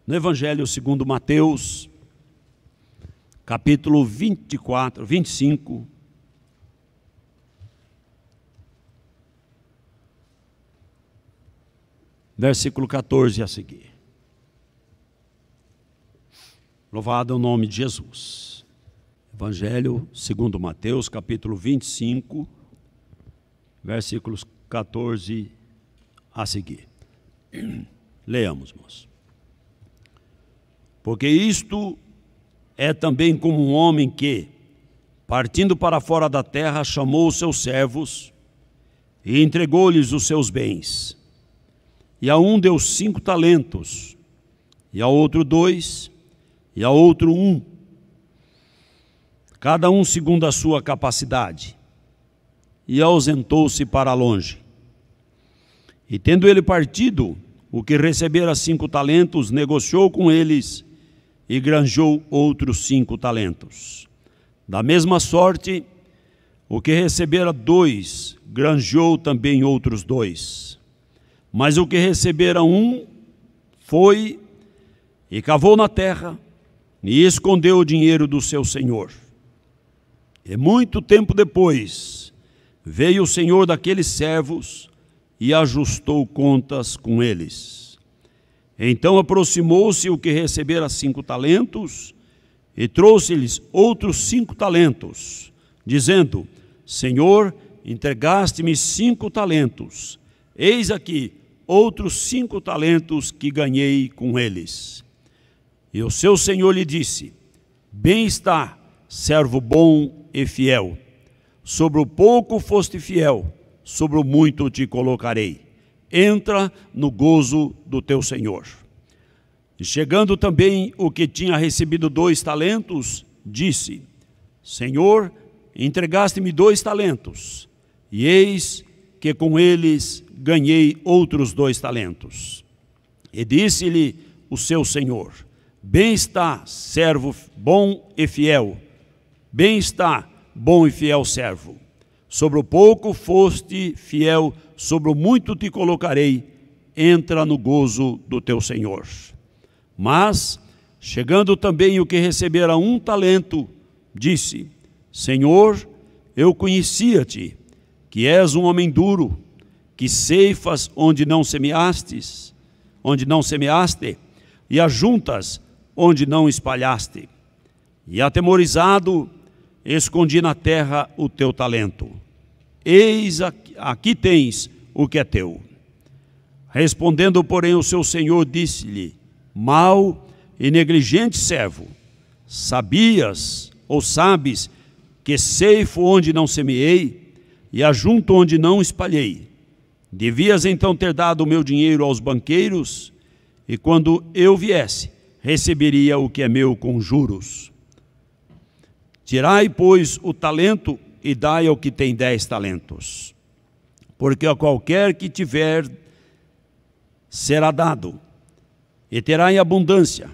No Evangelho segundo Mateus, capítulo 25, versículo 14 a seguir. Louvado é o nome de Jesus. Evangelho segundo Mateus, capítulo 25, versículos 14 a seguir. Leamos, moço. Porque isto é também como um homem que, partindo para fora da terra, chamou os seus servos e entregou-lhes os seus bens. E a um deu 5 talentos, e a outro 2, e a outro 1, cada um segundo a sua capacidade. E ausentou-se para longe. E tendo ele partido, o que recebera 5 talentos, negociou com eles e granjeou outros 5 talentos. Da mesma sorte, o que recebera 2, granjeou também outros 2. Mas o que recebera 1, foi e cavou na terra e escondeu o dinheiro do seu senhor. E muito tempo depois, veio o senhor daqueles servos e ajustou contas com eles. Então aproximou-se o que recebera 5 talentos e trouxe-lhes outros 5 talentos, dizendo: Senhor, entregaste-me 5 talentos, eis aqui outros 5 talentos que ganhei com eles. E o seu senhor lhe disse: Bem está, servo bom e fiel. Sobre o pouco foste fiel, sobre o muito te colocarei. Entra no gozo do teu senhor. E chegando também o que tinha recebido 2 talentos, disse: Senhor, entregaste-me 2 talentos, e eis que com eles ganhei outros 2 talentos. E disse-lhe o seu senhor: Bem está, servo bom e fiel. Bem está, bom e fiel servo. Sobre o pouco foste fiel, sobre o muito te colocarei. Entra no gozo do teu senhor. Mas, chegando também o que recebera 1 talento, disse: Senhor, eu conhecia-te, que és um homem duro, que ceifas onde não semeaste, e ajuntas onde não espalhaste. E atemorizado, escondi na terra o teu talento. Eis aqui tens o que é teu. Respondendo, porém, o seu senhor disse-lhe: Mau e negligente servo, sabes que ceifo onde não semeei e ajunto onde não espalhei. Devias então ter dado o meu dinheiro aos banqueiros, e quando eu viesse, receberia o que é meu com juros. Tirai, pois, o talento e dai ao que tem 10 talentos. Porque a qualquer que tiver, será dado, e terá em abundância.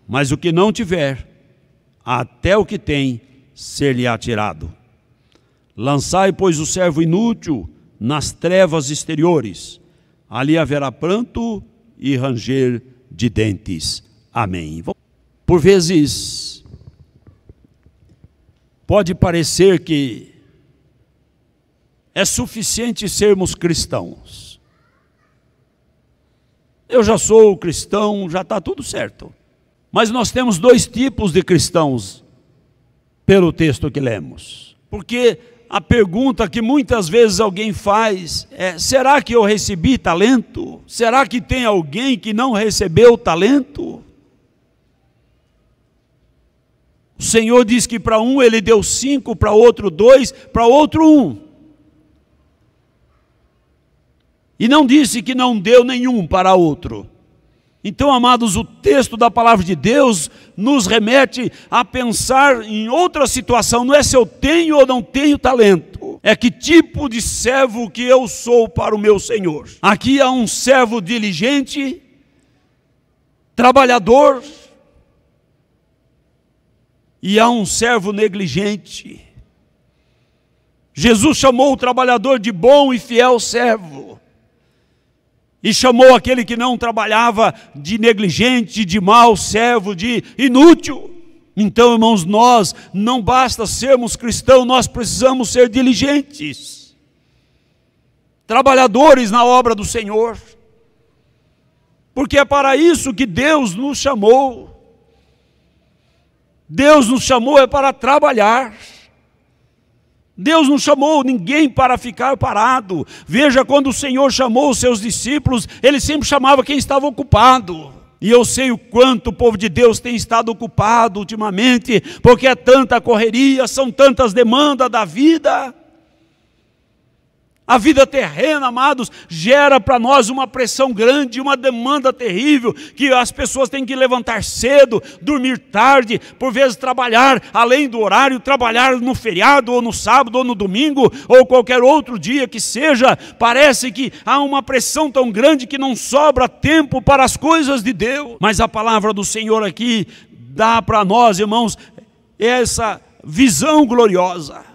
Mas o que não tiver, até o que tem, ser-lhe-á tirado. Lançai, pois, o servo inútil nas trevas exteriores. Ali haverá pranto e ranger de dentes. Amém. Por vezes, pode parecer que é suficiente sermos cristãos. Eu já sou cristão, já está tudo certo. Mas nós temos 2 tipos de cristãos pelo texto que lemos. Porque a pergunta que muitas vezes alguém faz é: será que eu recebi talento? Será que tem alguém que não recebeu talento? O Senhor diz que para um ele deu 5, para outro 2, para outro 1. E não disse que não deu nenhum para outro. Então, amados, o texto da palavra de Deus nos remete a pensar em outra situação. Não é se eu tenho ou não tenho talento, é que tipo de servo que eu sou para o meu Senhor. Aqui há um servo diligente, trabalhador, e há um servo negligente. Jesus chamou o trabalhador de bom e fiel servo. E chamou aquele que não trabalhava de negligente, de mau servo, de inútil. Então, irmãos, nós não basta sermos cristãos, nós precisamos ser diligentes, trabalhadores na obra do Senhor, porque é para isso que Deus nos chamou. Deus nos chamou é para trabalhar. Deus não chamou ninguém para ficar parado. Veja, quando o Senhor chamou os seus discípulos, Ele sempre chamava quem estava ocupado. E eu sei o quanto o povo de Deus tem estado ocupado ultimamente, porque é tanta correria, são tantas demandas da vida. A vida terrena, amados, gera para nós uma pressão grande, uma demanda terrível, que as pessoas têm que levantar cedo, dormir tarde, por vezes trabalhar além do horário, trabalhar no feriado, ou no sábado, ou no domingo, ou qualquer outro dia que seja. Parece que há uma pressão tão grande que não sobra tempo para as coisas de Deus. Mas a palavra do Senhor aqui dá para nós, irmãos, essa visão gloriosa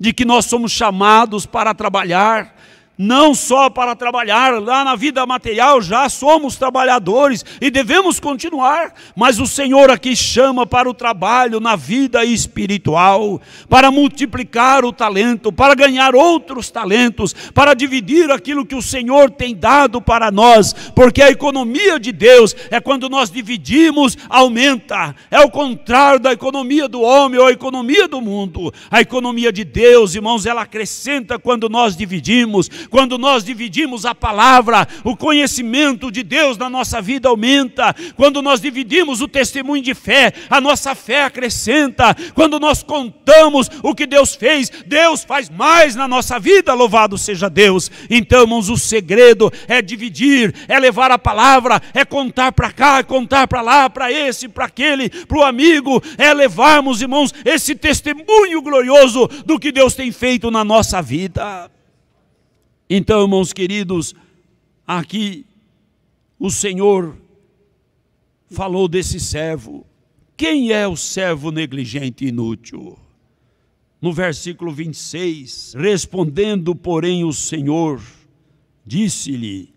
de que nós somos chamados para trabalhar, não só para trabalhar, lá na vida material já somos trabalhadores e devemos continuar, mas o Senhor aqui chama para o trabalho na vida espiritual, para multiplicar o talento, para ganhar outros talentos, para dividir aquilo que o Senhor tem dado para nós, porque a economia de Deus é quando nós dividimos, aumenta, é o contrário da economia do homem ou a economia do mundo. A economia de Deus, irmãos, ela acrescenta quando nós dividimos. Quando nós dividimos a palavra, o conhecimento de Deus na nossa vida aumenta. Quando nós dividimos o testemunho de fé, a nossa fé acrescenta. Quando nós contamos o que Deus fez, Deus faz mais na nossa vida, louvado seja Deus. Então, irmãos, o segredo é dividir, é levar a palavra, é contar para cá, é contar para lá, para esse, para aquele, para o amigo, é levarmos, irmãos, esse testemunho glorioso do que Deus tem feito na nossa vida. Então, irmãos queridos, aqui o Senhor falou desse servo. Quem é o servo negligente e inútil? No versículo 26, respondendo, porém, o Senhor, disse-lhe: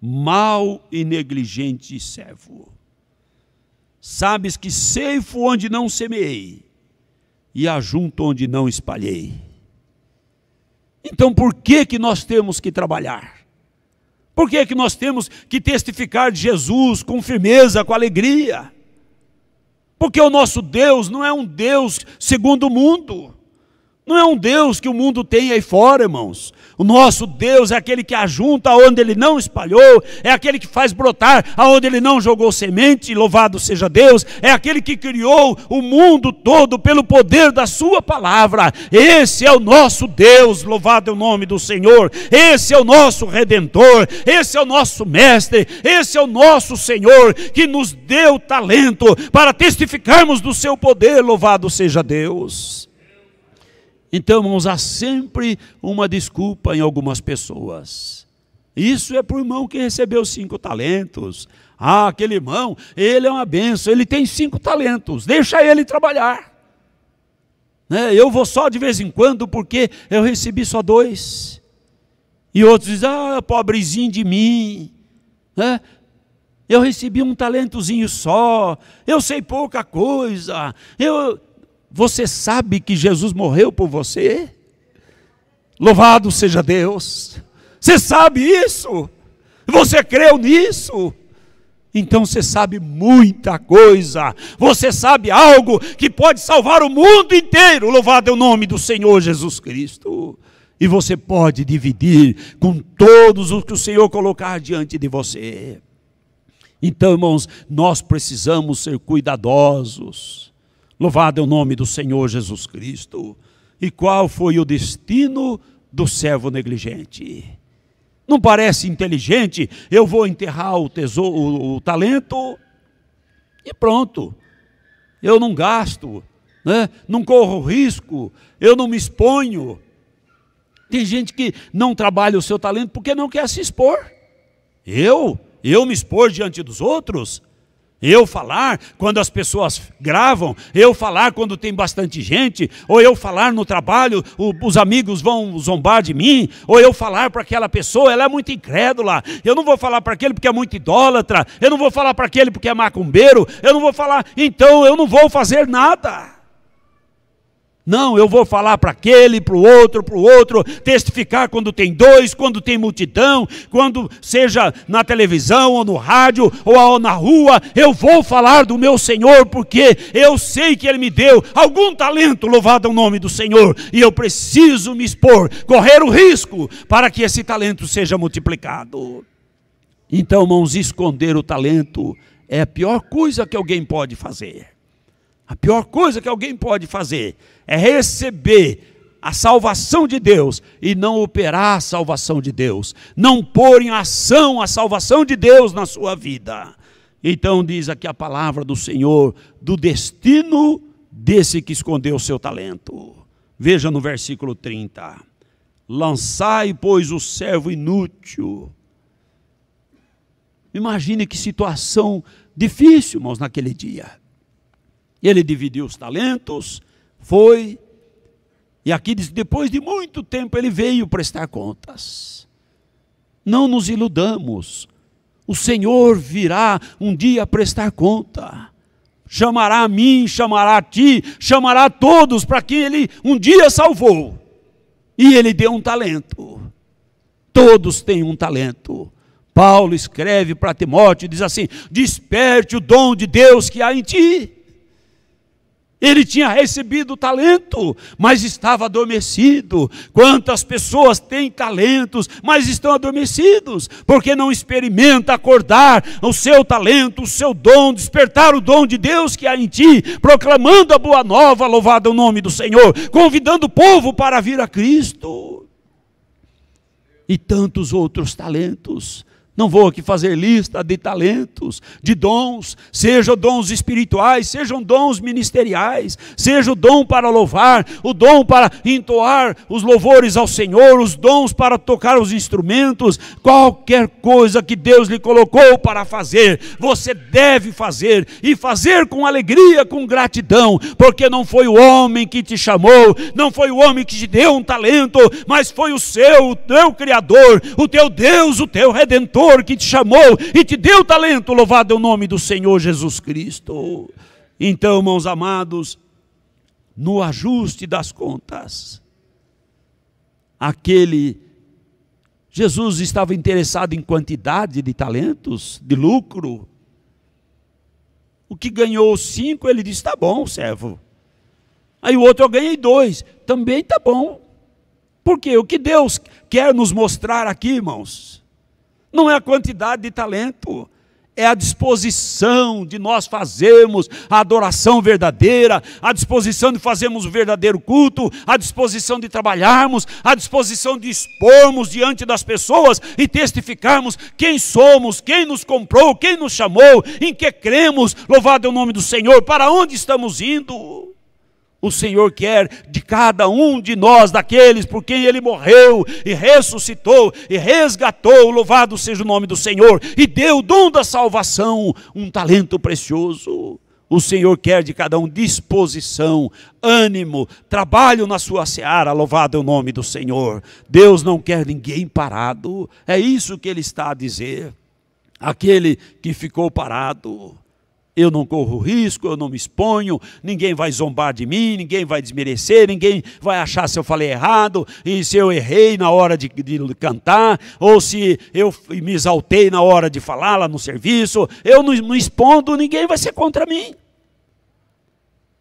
mau e negligente servo, sabes que ceifo onde não semeei e ajunto onde não espalhei. Então, por que nós temos que trabalhar? Por que nós temos que testificar de Jesus com firmeza, com alegria? Porque o nosso Deus não é um Deus segundo o mundo. Não é um Deus que o mundo tem aí fora, irmãos. O nosso Deus é aquele que ajunta onde Ele não espalhou, é aquele que faz brotar aonde Ele não jogou semente, louvado seja Deus. É aquele que criou o mundo todo pelo poder da sua palavra. Esse é o nosso Deus, louvado é o nome do Senhor. Esse é o nosso Redentor, esse é o nosso Mestre, esse é o nosso Senhor, que nos deu talento para testificarmos do seu poder, louvado seja Deus. Então, irmãos, há sempre uma desculpa em algumas pessoas. Isso é para o irmão que recebeu 5 talentos. Ah, aquele irmão, ele é uma bênção, ele tem 5 talentos, deixa ele trabalhar. Eu vou só de vez em quando porque eu recebi só 2. E outros dizem, pobrezinho de mim, eu recebi um talentozinho só, eu sei pouca coisa, Você sabe que Jesus morreu por você? Louvado seja Deus. Você sabe isso? Você creu nisso? Então você sabe muita coisa. Você sabe algo que pode salvar o mundo inteiro. Louvado é o nome do Senhor Jesus Cristo. E você pode dividir com todos os que o Senhor colocar diante de você. Então, irmãos, nós precisamos ser cuidadosos. Louvado é o nome do Senhor Jesus Cristo. E qual foi o destino do servo negligente? Não parece inteligente? Eu vou enterrar o tesouro, o talento e pronto. Eu não gasto, não corro risco, eu não me exponho. Tem gente que não trabalha o seu talento porque não quer se expor. Eu me expor diante dos outros? Eu falar quando as pessoas gravam, eu falar quando tem bastante gente, ou eu falar no trabalho, os amigos vão zombar de mim, ou eu falar para aquela pessoa, ela é muito incrédula, eu não vou falar para aquele porque é muito idólatra, eu não vou falar para aquele porque é macumbeiro, eu não vou falar, então eu não vou fazer nada. Não, eu vou falar para aquele, para o outro, testificar quando tem dois, quando tem multidão, quando seja na televisão, ou no rádio, ou na rua, eu vou falar do meu Senhor, porque eu sei que Ele me deu algum talento, louvado é o nome do Senhor, e eu preciso me expor, correr o risco, para que esse talento seja multiplicado. Então, irmãos, esconder o talento é a pior coisa que alguém pode fazer. A pior coisa que alguém pode fazer é receber a salvação de Deus e não operar a salvação de Deus, não pôr em ação a salvação de Deus na sua vida. Então diz aqui a palavra do Senhor, do destino desse que escondeu o seu talento. Veja no versículo 30, lançai, pois, o servo inútil. Imagine que situação difícil, irmãos, naquele dia. Ele dividiu os talentos, foi, e aqui diz, depois de muito tempo ele veio prestar contas. Não nos iludamos, o Senhor virá um dia prestar conta, chamará a mim, chamará a ti, chamará a todos para quem ele um dia salvou, e ele deu um talento. Todos têm um talento. Paulo escreve para Timóteo e diz assim, desperte o dom de Deus que há em ti. Ele tinha recebido o talento, mas estava adormecido. Quantas pessoas têm talentos, mas estão adormecidos, porque não experimenta acordar o seu talento, o seu dom, despertar o dom de Deus que há em ti, proclamando a boa nova, louvado é o nome do Senhor, convidando o povo para vir a Cristo. E tantos outros talentos. Não vou aqui fazer lista de talentos, de dons, sejam dons espirituais, sejam dons ministeriais, seja o dom para louvar, o dom para entoar os louvores ao Senhor, os dons para tocar os instrumentos, qualquer coisa que Deus lhe colocou para fazer, você deve fazer, e fazer com alegria, com gratidão, porque não foi o homem que te chamou, não foi o homem que te deu um talento, mas foi o teu Criador, o teu Deus, o teu Redentor, que te chamou e te deu talento, louvado é o nome do Senhor Jesus Cristo. Então, irmãos amados, no ajuste das contas, Jesus estava interessado em quantidade de talentos, de lucro. O que ganhou 5, ele disse, tá bom, servo. Aí o outro, eu ganhei 2, também tá bom. Por quê? O que Deus quer nos mostrar aqui, irmãos, não é a quantidade de talento, é a disposição de nós fazermos a adoração verdadeira, a disposição de fazermos o verdadeiro culto, a disposição de trabalharmos, a disposição de expormos diante das pessoas e testificarmos quem somos, quem nos comprou, quem nos chamou, em que cremos, louvado é o nome do Senhor, para onde estamos indo. O Senhor quer de cada um de nós, daqueles por quem Ele morreu e ressuscitou e resgatou, louvado seja o nome do Senhor, e deu o dom da salvação, um talento precioso. O Senhor quer de cada um disposição, ânimo, trabalho na sua seara, louvado é o nome do Senhor. Deus não quer ninguém parado, é isso que Ele está a dizer. Aquele que ficou parado, eu não corro risco, eu não me exponho, ninguém vai zombar de mim, ninguém vai desmerecer, ninguém vai achar se eu falei errado, e se eu errei na hora de cantar, ou se eu me exaltei na hora de falar lá no serviço, eu não me expondo, ninguém vai ser contra mim.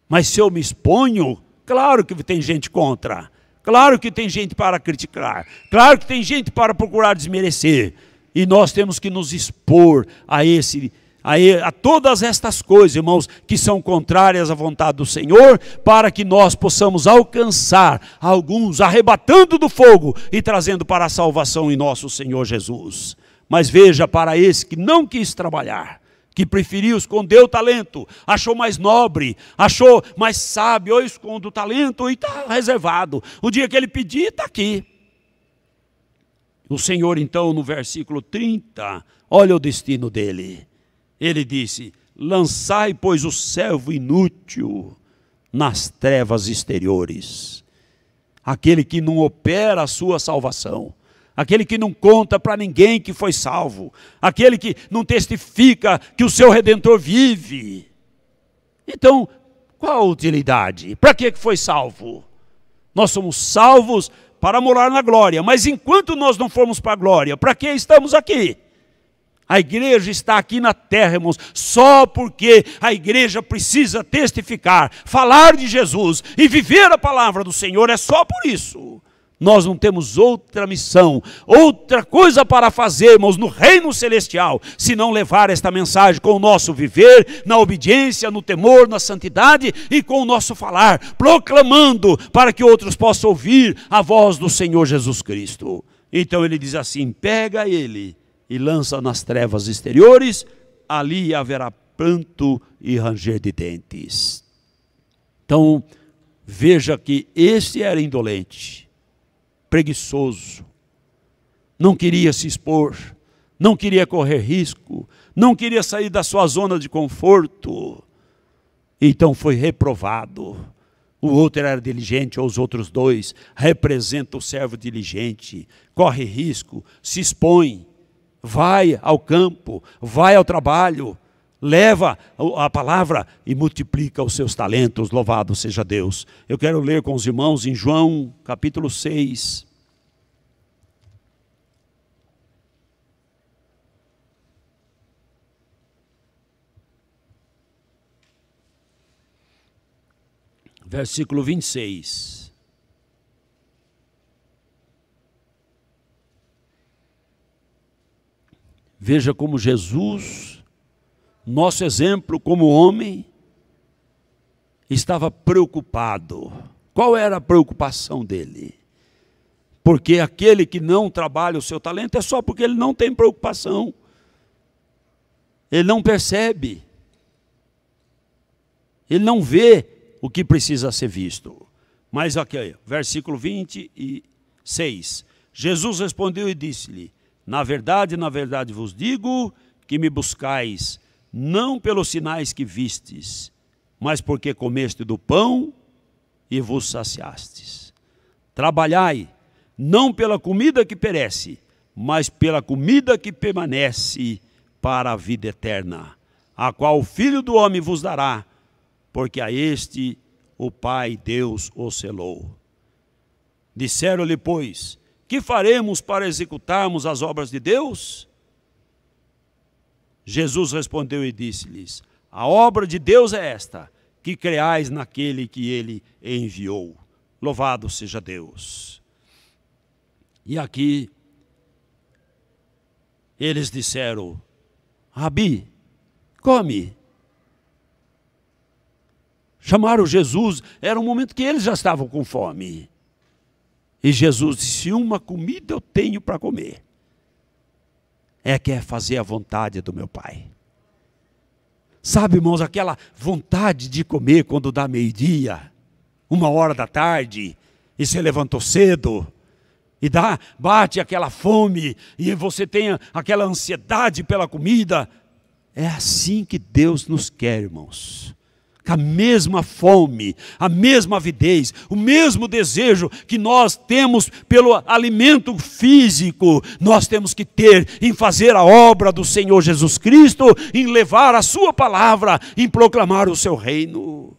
Mas se eu me exponho, claro que tem gente contra, claro que tem gente para criticar, claro que tem gente para procurar desmerecer, e nós temos que nos expor a todas estas coisas, irmãos, que são contrárias à vontade do Senhor, para que nós possamos alcançar alguns, arrebatando do fogo e trazendo para a salvação em nosso Senhor Jesus. Mas veja, para esse que não quis trabalhar, que preferiu esconder o talento, achou mais nobre, achou mais sábio, eu escondo o talento e está reservado, o dia que ele pedir, está aqui. O Senhor então, no versículo 30, olha o destino dele. Ele disse, lançai, pois, o servo inútil nas trevas exteriores. Aquele que não opera a sua salvação, aquele que não conta para ninguém que foi salvo, aquele que não testifica que o seu Redentor vive. Então, qual a utilidade? Para que foi salvo? Nós somos salvos para morar na glória, mas enquanto nós não formos para a glória, para que estamos aqui? A igreja está aqui na terra, irmãos, só porque a igreja precisa testificar, falar de Jesus e viver a palavra do Senhor, é só por isso. Nós não temos outra missão, outra coisa para fazer, irmãos, no reino celestial, senão levar esta mensagem com o nosso viver, na obediência, no temor, na santidade e com o nosso falar, proclamando para que outros possam ouvir a voz do Senhor Jesus Cristo. Então ele diz assim: pega ele e lança nas trevas exteriores, ali haverá pranto e ranger de dentes. Então, veja que esse era indolente, preguiçoso, não queria se expor, não queria correr risco, não queria sair da sua zona de conforto, então foi reprovado. O outro era diligente, ou os outros dois, representa o servo diligente, corre risco, se expõe, vai ao campo, vai ao trabalho, leva a palavra e multiplica os seus talentos, louvado seja Deus. Eu quero ler com os irmãos em João capítulo 6. Versículo 26. Veja como Jesus, nosso exemplo como homem, estava preocupado. Qual era a preocupação dele? Porque aquele que não trabalha o seu talento é só porque ele não tem preocupação. Ele não percebe. Ele não vê o que precisa ser visto. Mas aqui, versículo 26. Jesus respondeu e disse-lhe: na verdade vos digo que me buscais, não pelos sinais que vistes, mas porque comeste do pão e vos saciastes. Trabalhai, não pela comida que perece, mas pela comida que permanece para a vida eterna, a qual o Filho do Homem vos dará, porque a este o Pai Deus o selou. Disseram-lhe, pois: que faremos para executarmos as obras de Deus? Jesus respondeu e disse-lhes: a obra de Deus é esta, que creais naquele que ele enviou. Louvado seja Deus. E aqui eles disseram: Rabi, come. Chamaram Jesus, era um momento que eles já estavam com fome. E Jesus disse: uma comida eu tenho para comer, é que é fazer a vontade do meu Pai. Sabe, irmãos, aquela vontade de comer quando dá meio-dia, 1h da tarde, e você levantou cedo, e bate aquela fome, e você tem aquela ansiedade pela comida. É assim que Deus nos quer, irmãos. Com a mesma fome, a mesma avidez, o mesmo desejo que nós temos pelo alimento físico, nós temos que ter em fazer a obra do Senhor Jesus Cristo, em levar a sua palavra, em proclamar o seu reino.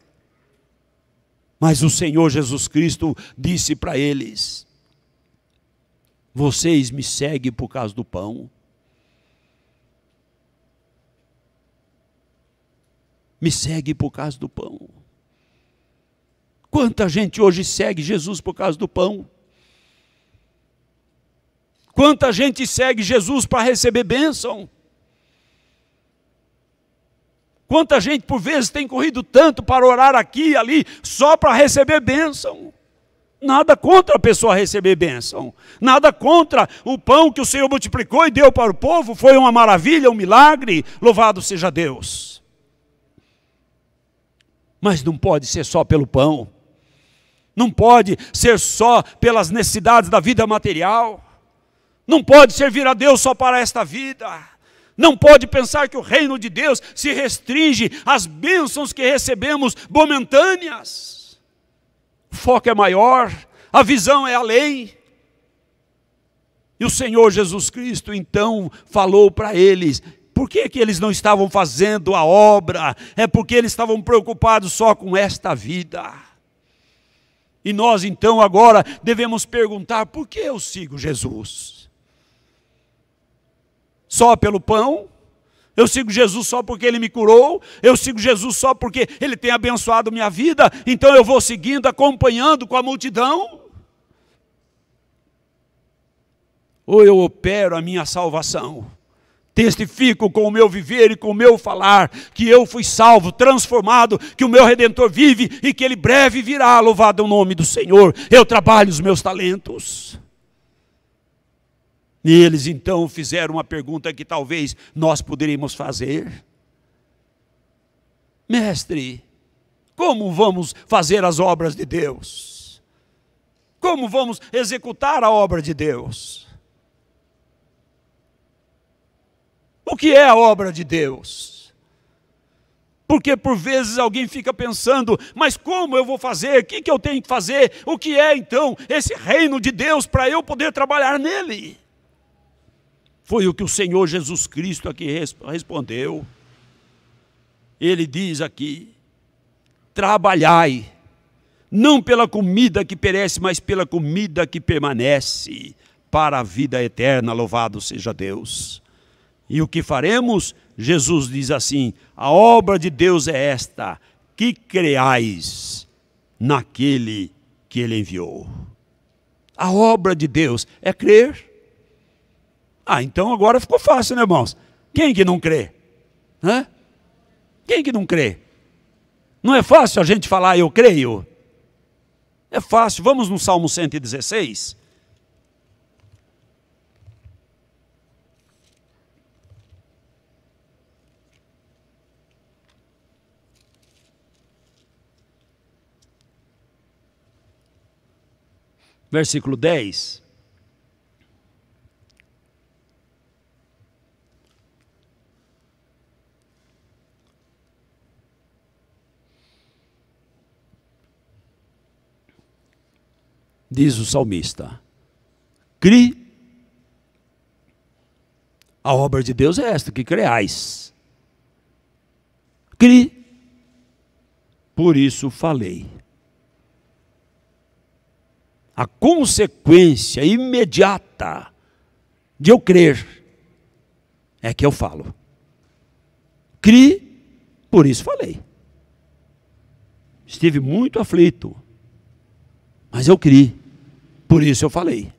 Mas o Senhor Jesus Cristo disse para eles: vocês me seguem por causa do pão. Me segue por causa do pão. Quanta gente hoje segue Jesus por causa do pão? Quanta gente segue Jesus para receber bênção? Quanta gente por vezes tem corrido tanto para orar aqui e ali só para receber bênção? Nada contra a pessoa receber bênção, nada contra o pão que o Senhor multiplicou e deu para o povo, foi uma maravilha, um milagre, louvado seja Deus. Mas não pode ser só pelo pão, não pode ser só pelas necessidades da vida material, não pode servir a Deus só para esta vida. Não pode pensar que o reino de Deus se restringe às bênçãos que recebemos momentâneas. O foco é maior, a visão é além. E o Senhor Jesus Cristo então falou para eles: por que eles não estavam fazendo a obra? É porque eles estavam preocupados só com esta vida. E nós então agora devemos perguntar: por que eu sigo Jesus? Só pelo pão? Eu sigo Jesus só porque Ele me curou? Eu sigo Jesus só porque Ele tem abençoado minha vida? Então eu vou seguindo, acompanhando com a multidão? Ou eu opero a minha salvação? Testifico com o meu viver e com o meu falar que eu fui salvo, transformado, que o meu Redentor vive e que Ele breve virá, louvado o nome do Senhor. Eu trabalho os meus talentos. E eles então fizeram uma pergunta que talvez nós poderíamos fazer: mestre, como vamos fazer as obras de Deus? Como vamos executar a obra de Deus? O que é a obra de Deus? Porque por vezes alguém fica pensando: mas como eu vou fazer? O que eu tenho que fazer? O que é então esse reino de Deus para eu poder trabalhar nele? Foi o que o Senhor Jesus Cristo aqui respondeu. Ele diz aqui: trabalhai, não pela comida que perece, mas pela comida que permanece para a vida eterna, louvado seja Deus. E o que faremos? Jesus diz assim: a obra de Deus é esta, que creais naquele que Ele enviou. A obra de Deus é crer. Então agora ficou fácil, né, irmãos? Quem que não crê? Hã? Quem que não crê? Não é fácil a gente falar eu creio? É fácil. Vamos no Salmo 116. Versículo 10. Diz o salmista: cri, a obra de Deus é esta, que creais. Cri, por isso falei. A consequência imediata de eu crer é que eu falo. Cri, por isso falei. Estive muito aflito, mas eu criei, por isso eu falei.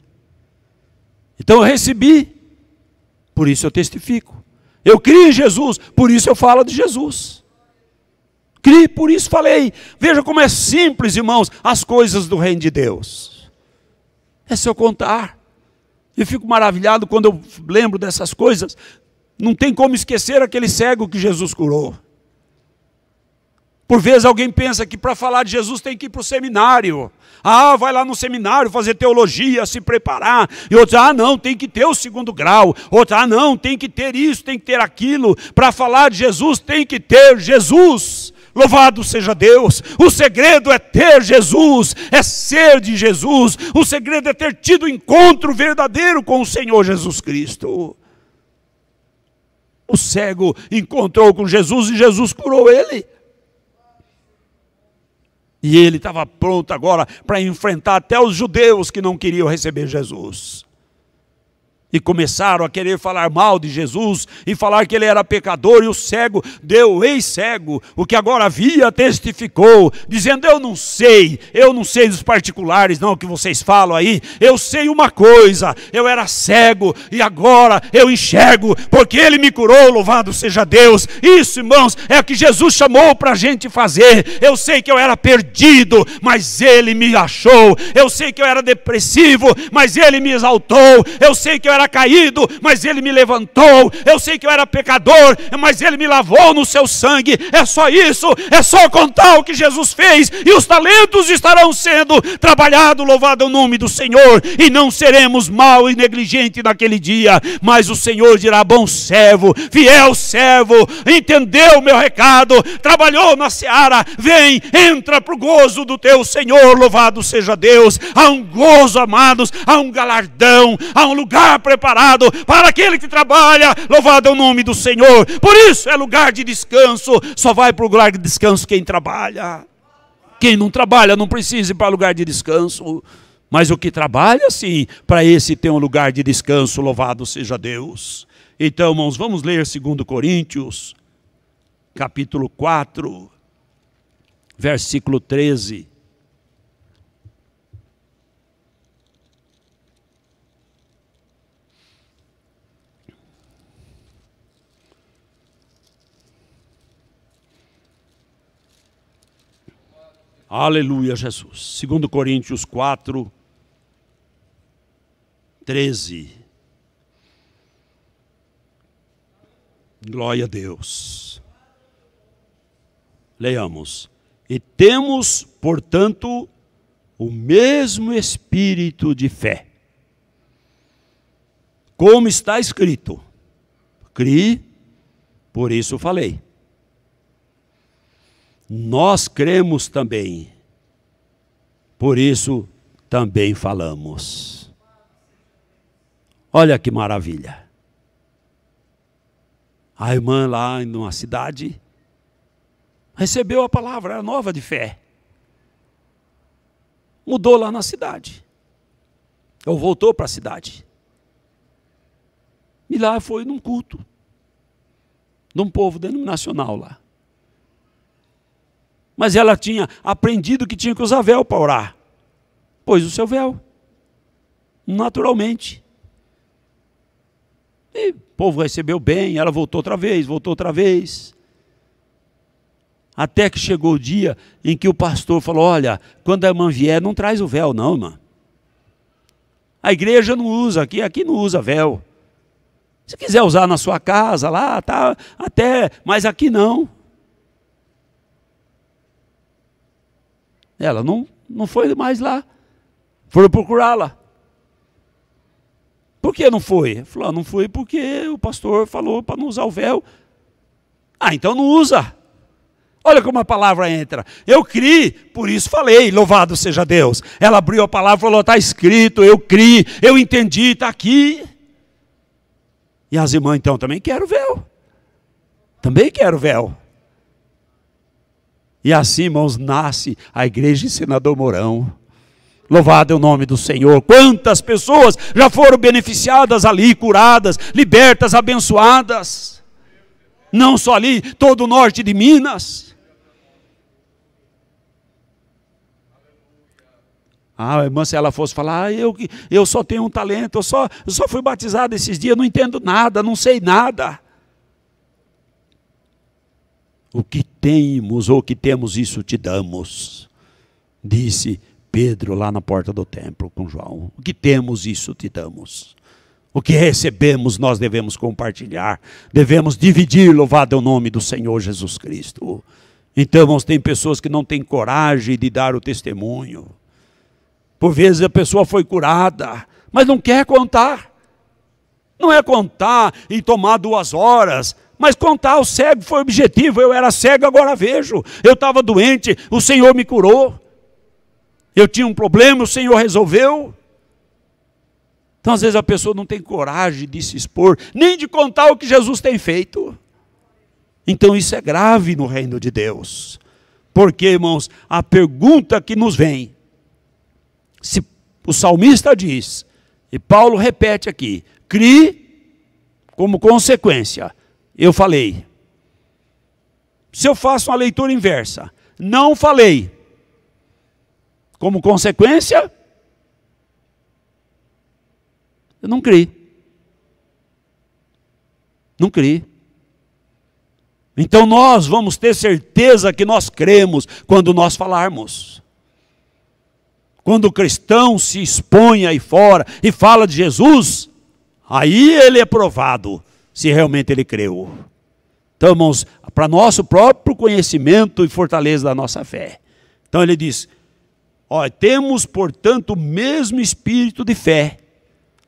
Então eu recebi, por isso eu testifico. Eu criei em Jesus, por isso eu falo de Jesus. Criei, por isso falei. Veja como é simples, irmãos, as coisas do reino de Deus. É só contar. Eu fico maravilhado quando eu lembro dessas coisas. Não tem como esquecer aquele cego que Jesus curou. Por vezes alguém pensa que para falar de Jesus tem que ir para o seminário. Vai lá no seminário fazer teologia, se preparar. E outros, não, tem que ter o 2º grau. Outros, não, tem que ter isso, tem que ter aquilo. Para falar de Jesus tem que ter Jesus. Louvado seja Deus. O segredo é ter Jesus, é ser de Jesus. O segredo é ter tido encontro verdadeiro com o Senhor Jesus Cristo. O cego encontrou com Jesus e Jesus curou ele. E ele estava pronto agora para enfrentar até os judeus que não queriam receber Jesus. E começaram a querer falar mal de Jesus e falar que ele era pecador. E o cego deu, ex-cego, o que agora via, testificou, dizendo: eu não sei dos particulares não que vocês falam aí. Eu sei uma coisa, eu era cego e agora eu enxergo, porque ele me curou, louvado seja Deus. Isso, irmãos, é o que Jesus chamou para a gente fazer. Eu sei que eu era perdido, mas ele me achou. Eu sei que eu era depressivo, mas ele me exaltou. Eu sei que eu era caído, mas Ele me levantou. Eu sei que eu era pecador, mas Ele me lavou no seu sangue. É só isso, é só contar o que Jesus fez, e os talentos estarão sendo trabalhados, louvado é o nome do Senhor, e não seremos mal e negligente naquele dia, mas o Senhor dirá: bom servo, fiel servo, entendeu o meu recado, trabalhou na seara, vem, entra para o gozo do teu Senhor, louvado seja Deus. Há um gozo, amados, há um galardão, há um lugar preparado para aquele que trabalha, louvado é o nome do Senhor. Por isso é lugar de descanso, só vai para o lugar de descanso quem trabalha. Quem não trabalha não precisa ir para lugar de descanso, mas o que trabalha, sim, para esse tem um lugar de descanso, louvado seja Deus. Então, irmãos, vamos ler 2 Coríntios, capítulo 4, versículo 13. Aleluia, Jesus. 2 Coríntios 4, 13. Glória a Deus. Leiamos. E temos, portanto, o mesmo espírito de fé. Como está escrito: criei, por isso falei. Nós cremos também, por isso também falamos. Olha que maravilha. A irmã lá em uma cidade recebeu a palavra nova de fé. Mudou lá na cidade. Ou voltou para a cidade. E lá foi num culto de um povo denominacional lá. Mas ela tinha aprendido que tinha que usar véu para orar. Pôs o seu véu, naturalmente. E o povo recebeu bem, ela voltou outra vez. Até que chegou o dia em que o pastor falou: olha, quando a irmã vier, não traz o véu não, irmã. A igreja não usa, aqui não usa véu. Se quiser usar na sua casa, lá, tá, até, mas aqui não. Ela não foi mais lá. Foram procurá-la. Por que não foi? Falou: não foi porque o pastor falou para não usar o véu. Ah, então não usa. Olha como a palavra entra. Eu criei, por isso falei, louvado seja Deus. Ela abriu a palavra e falou: está escrito, eu criei, eu entendi, está aqui. E as irmãs, então, também quero véu. Também quero véu. E assim, irmãos, nasce a igreja de Senador Mourão. Louvado é o nome do Senhor. Quantas pessoas já foram beneficiadas ali, curadas, libertas, abençoadas. Não só ali, todo o norte de Minas. Ah, irmã, se ela fosse falar: eu só tenho um talento, eu só fui batizado esses dias, não entendo nada, não sei nada. O que temos ou o que temos, isso te damos, disse Pedro lá na porta do templo com João. O que temos, isso te damos. O que recebemos, nós devemos compartilhar, devemos dividir, louvado é o nome do Senhor Jesus Cristo. Então, irmãos, tem pessoas que não têm coragem de dar o testemunho. Por vezes a pessoa foi curada, mas não quer contar. Não é contar e tomar 2 horas, mas contar. O cego foi o objetivo. Eu era cego, agora vejo. Eu estava doente, o Senhor me curou. Eu tinha um problema, o Senhor resolveu. Então às vezes a pessoa não tem coragem de se expor, nem de contar o que Jesus tem feito. Então isso é grave no reino de Deus. Porque, irmãos, a pergunta que nos vem, se o salmista diz, e Paulo repete aqui: criei, como consequência, eu falei. Se eu faço uma leitura inversa, não falei, como consequência, eu não criei. Não criei. Então nós vamos ter certeza que nós cremos quando nós falarmos. Quando o cristão se expõe aí fora e fala de Jesus, Aí ele é provado, se realmente ele creu. Então, irmãos, para nosso próprio conhecimento e fortaleza da nossa fé. Então ele diz, ó, temos, portanto, o mesmo espírito de fé.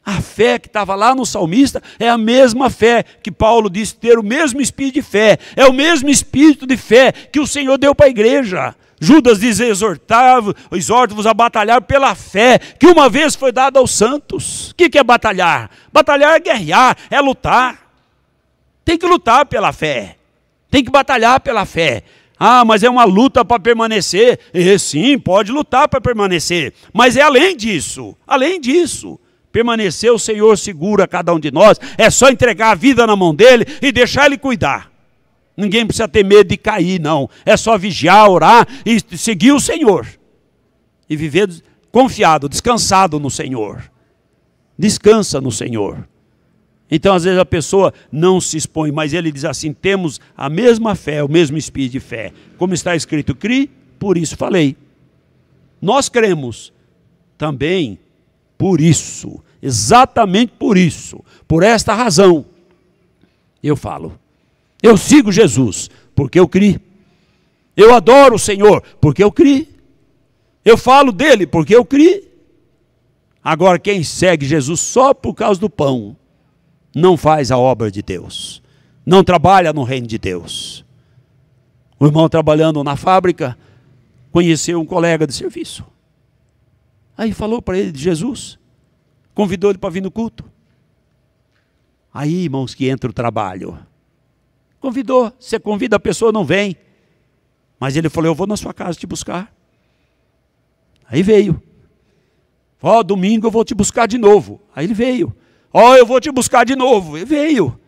A fé que estava lá no salmista é a mesma fé que Paulo disse ter o mesmo espírito de fé. É o mesmo espírito de fé que o Senhor deu para a igreja. Judas diz, exorto-vos a batalhar pela fé que uma vez foi dada aos santos. O que é batalhar? Batalhar é guerrear, é lutar. Tem que lutar pela fé. Tem que batalhar pela fé. Ah, mas é uma luta para permanecer. Sim, pode lutar para permanecer. Mas é além disso. Além disso. Permanecer, o Senhor segura cada um de nós. É só entregar a vida na mão dele e deixar ele cuidar. Ninguém precisa ter medo de cair, não. É só vigiar, orar e seguir o Senhor. E viver confiado, descansado no Senhor. Descansa no Senhor. Então, às vezes, a pessoa não se expõe, mas ele diz assim, temos a mesma fé, o mesmo espírito de fé. Como está escrito, cri, por isso falei. Nós cremos também por isso, exatamente por isso, por esta razão, eu falo. Eu sigo Jesus, porque eu criei. Eu adoro o Senhor, porque eu criei. Eu falo dele, porque eu criei. Agora, quem segue Jesus só por causa do pão, não faz a obra de Deus. Não trabalha no reino de Deus. O irmão trabalhando na fábrica, conheceu um colega de serviço. Aí falou para ele de Jesus. Convidou ele para vir no culto. Aí, irmãos, que entra o trabalho. Convidou, você convida a pessoa, não vem. Mas ele falou, eu vou na sua casa te buscar. Aí veio. Ó, domingo eu vou te buscar de novo. Aí ele veio. Ó, eu vou te buscar de novo. Ele veio.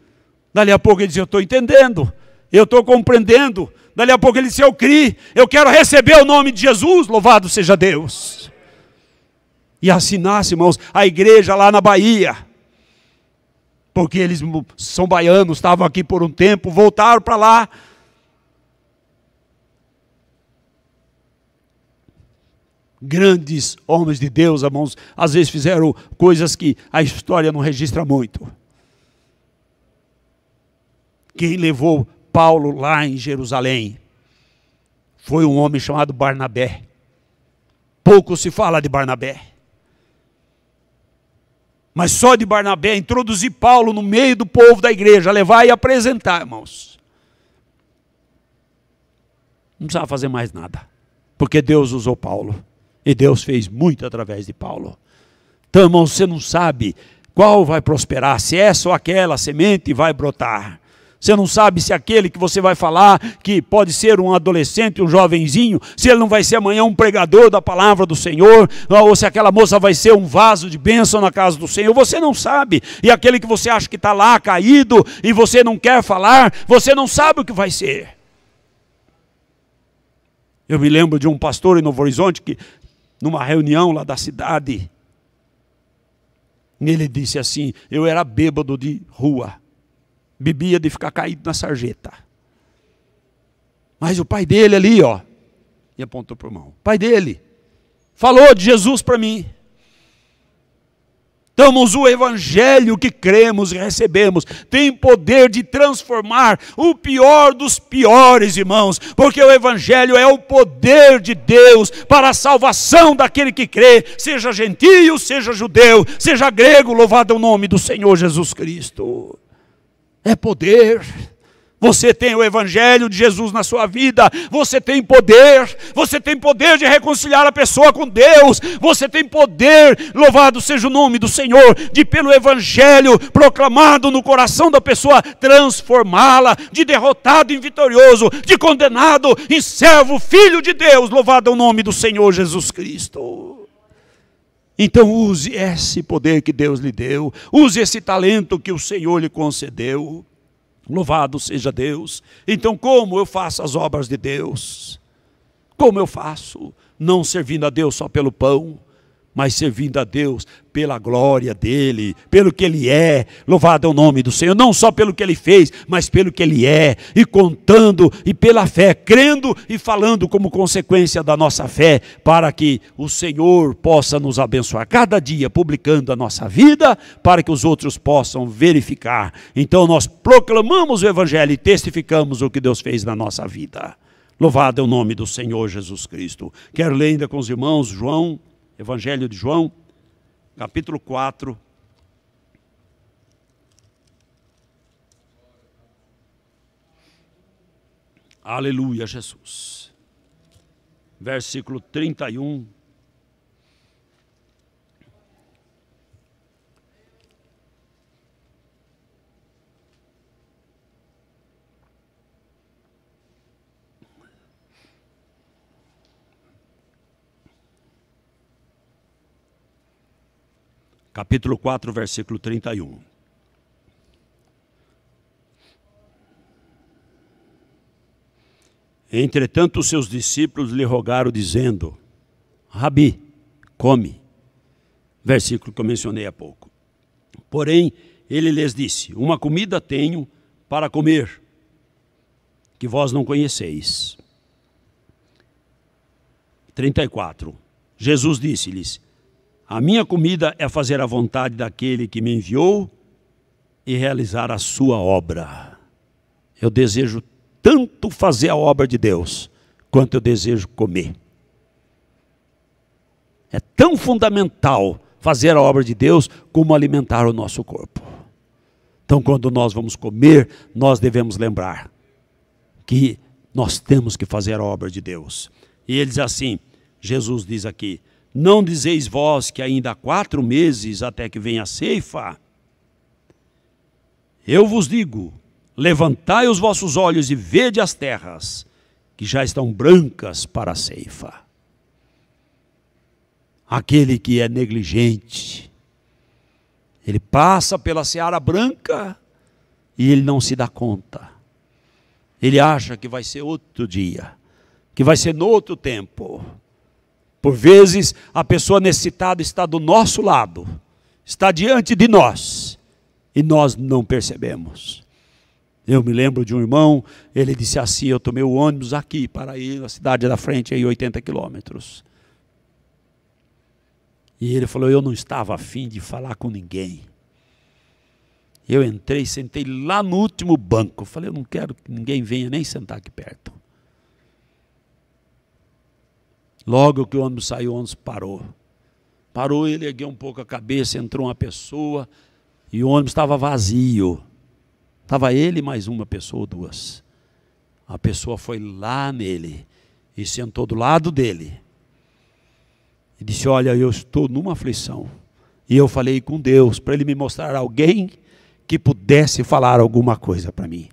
Dali a pouco ele disse, eu estou entendendo. Eu estou compreendendo. Dali a pouco ele disse, eu criei. Eu quero receber o nome de Jesus. Louvado seja Deus. E assim nasce, irmãos, a igreja lá na Bahia. Porque eles são baianos, estavam aqui por um tempo, voltaram para lá. Grandes homens de Deus, irmãos, às vezes fizeram coisas que a história não registra muito. Quem levou Paulo lá em Jerusalém foi um homem chamado Barnabé. Pouco se fala de Barnabé. Mas só de Barnabé introduzir Paulo no meio do povo da igreja, levar e apresentar, irmãos. Não precisava fazer mais nada, porque Deus usou Paulo. E Deus fez muito através de Paulo. Então, irmãos, você não sabe qual vai prosperar, se essa ou aquela semente vai brotar. Você não sabe se aquele que você vai falar, que pode ser um adolescente, um jovenzinho, se ele não vai ser amanhã um pregador da palavra do Senhor, ou se aquela moça vai ser um vaso de bênção na casa do Senhor, você não sabe. E aquele que você acha que está lá caído e você não quer falar, você não sabe o que vai ser. Eu me lembro de um pastor em Novo Horizonte que, numa reunião lá da cidade, ele disse assim, eu era bêbado de rua. Bebia de ficar caído na sarjeta. Mas o pai dele ali, ó, e apontou para o irmão, o pai dele falou de Jesus para mim. Damos o evangelho que cremos e recebemos. Tem poder de transformar o pior dos piores, irmãos. Porque o evangelho é o poder de Deus para a salvação daquele que crê. Seja gentio, seja judeu, seja grego, louvado é o nome do Senhor Jesus Cristo. É poder. Você tem o evangelho de Jesus na sua vida, você tem poder de reconciliar a pessoa com Deus, você tem poder, louvado seja o nome do Senhor, de pelo evangelho proclamado no coração da pessoa, transformá-la de derrotado em vitorioso, de condenado em servo, filho de Deus, louvado é o nome do Senhor Jesus Cristo. Então use esse poder que Deus lhe deu, use esse talento que o Senhor lhe concedeu. Louvado seja Deus. Então como eu faço as obras de Deus? Como eu faço? Não servindo a Deus só pelo pão, mas servindo a Deus pela glória dele, pelo que ele é. Louvado é o nome do Senhor, não só pelo que ele fez, mas pelo que ele é, e contando, e pela fé, crendo e falando como consequência da nossa fé, para que o Senhor possa nos abençoar cada dia, publicando a nossa vida, para que os outros possam verificar. Então nós proclamamos o Evangelho e testificamos o que Deus fez na nossa vida. Louvado é o nome do Senhor Jesus Cristo. Quero ler ainda com os irmãos João, Evangelho de João, capítulo 4. Aleluia, Jesus. Versículo 31. Capítulo 4, versículo 31. Entretanto, os seus discípulos lhe rogaram, dizendo: Rabi, come. Versículo que eu mencionei há pouco. Porém, ele lhes disse: uma comida tenho para comer, que vós não conheceis. 34. Jesus disse-lhes: a minha comida é fazer a vontade daquele que me enviou e realizar a sua obra. Eu desejo tanto fazer a obra de Deus, quanto eu desejo comer. É tão fundamental fazer a obra de Deus, como alimentar o nosso corpo. Então, quando nós vamos comer, nós devemos lembrar que nós temos que fazer a obra de Deus. E ele diz assim, Jesus diz aqui: não dizeis vós que ainda há 4 meses até que venha a ceifa? Eu vos digo, levantai os vossos olhos e vede as terras, que já estão brancas para a ceifa. Aquele que é negligente, ele passa pela seara branca e ele não se dá conta. Ele acha que vai ser outro dia, que vai ser no outro tempo. Por vezes, a pessoa necessitada está do nosso lado, está diante de nós, e nós não percebemos. Eu me lembro de um irmão, ele disse assim: eu tomei o ônibus aqui para ir na cidade da frente, aí 80 quilômetros. E ele falou: eu não estava afim de falar com ninguém. Eu entrei, sentei lá no último banco. Falei: eu não quero que ninguém venha nem sentar aqui perto. Logo que o ônibus saiu, o ônibus parou. Parou, ele ergueu um pouco a cabeça, entrou uma pessoa, e o ônibus estava vazio. Estava ele e mais uma pessoa ou 2. A pessoa foi lá nele e sentou do lado dele. E disse: olha, eu estou numa aflição. E eu falei com Deus para ele me mostrar alguém que pudesse falar alguma coisa para mim.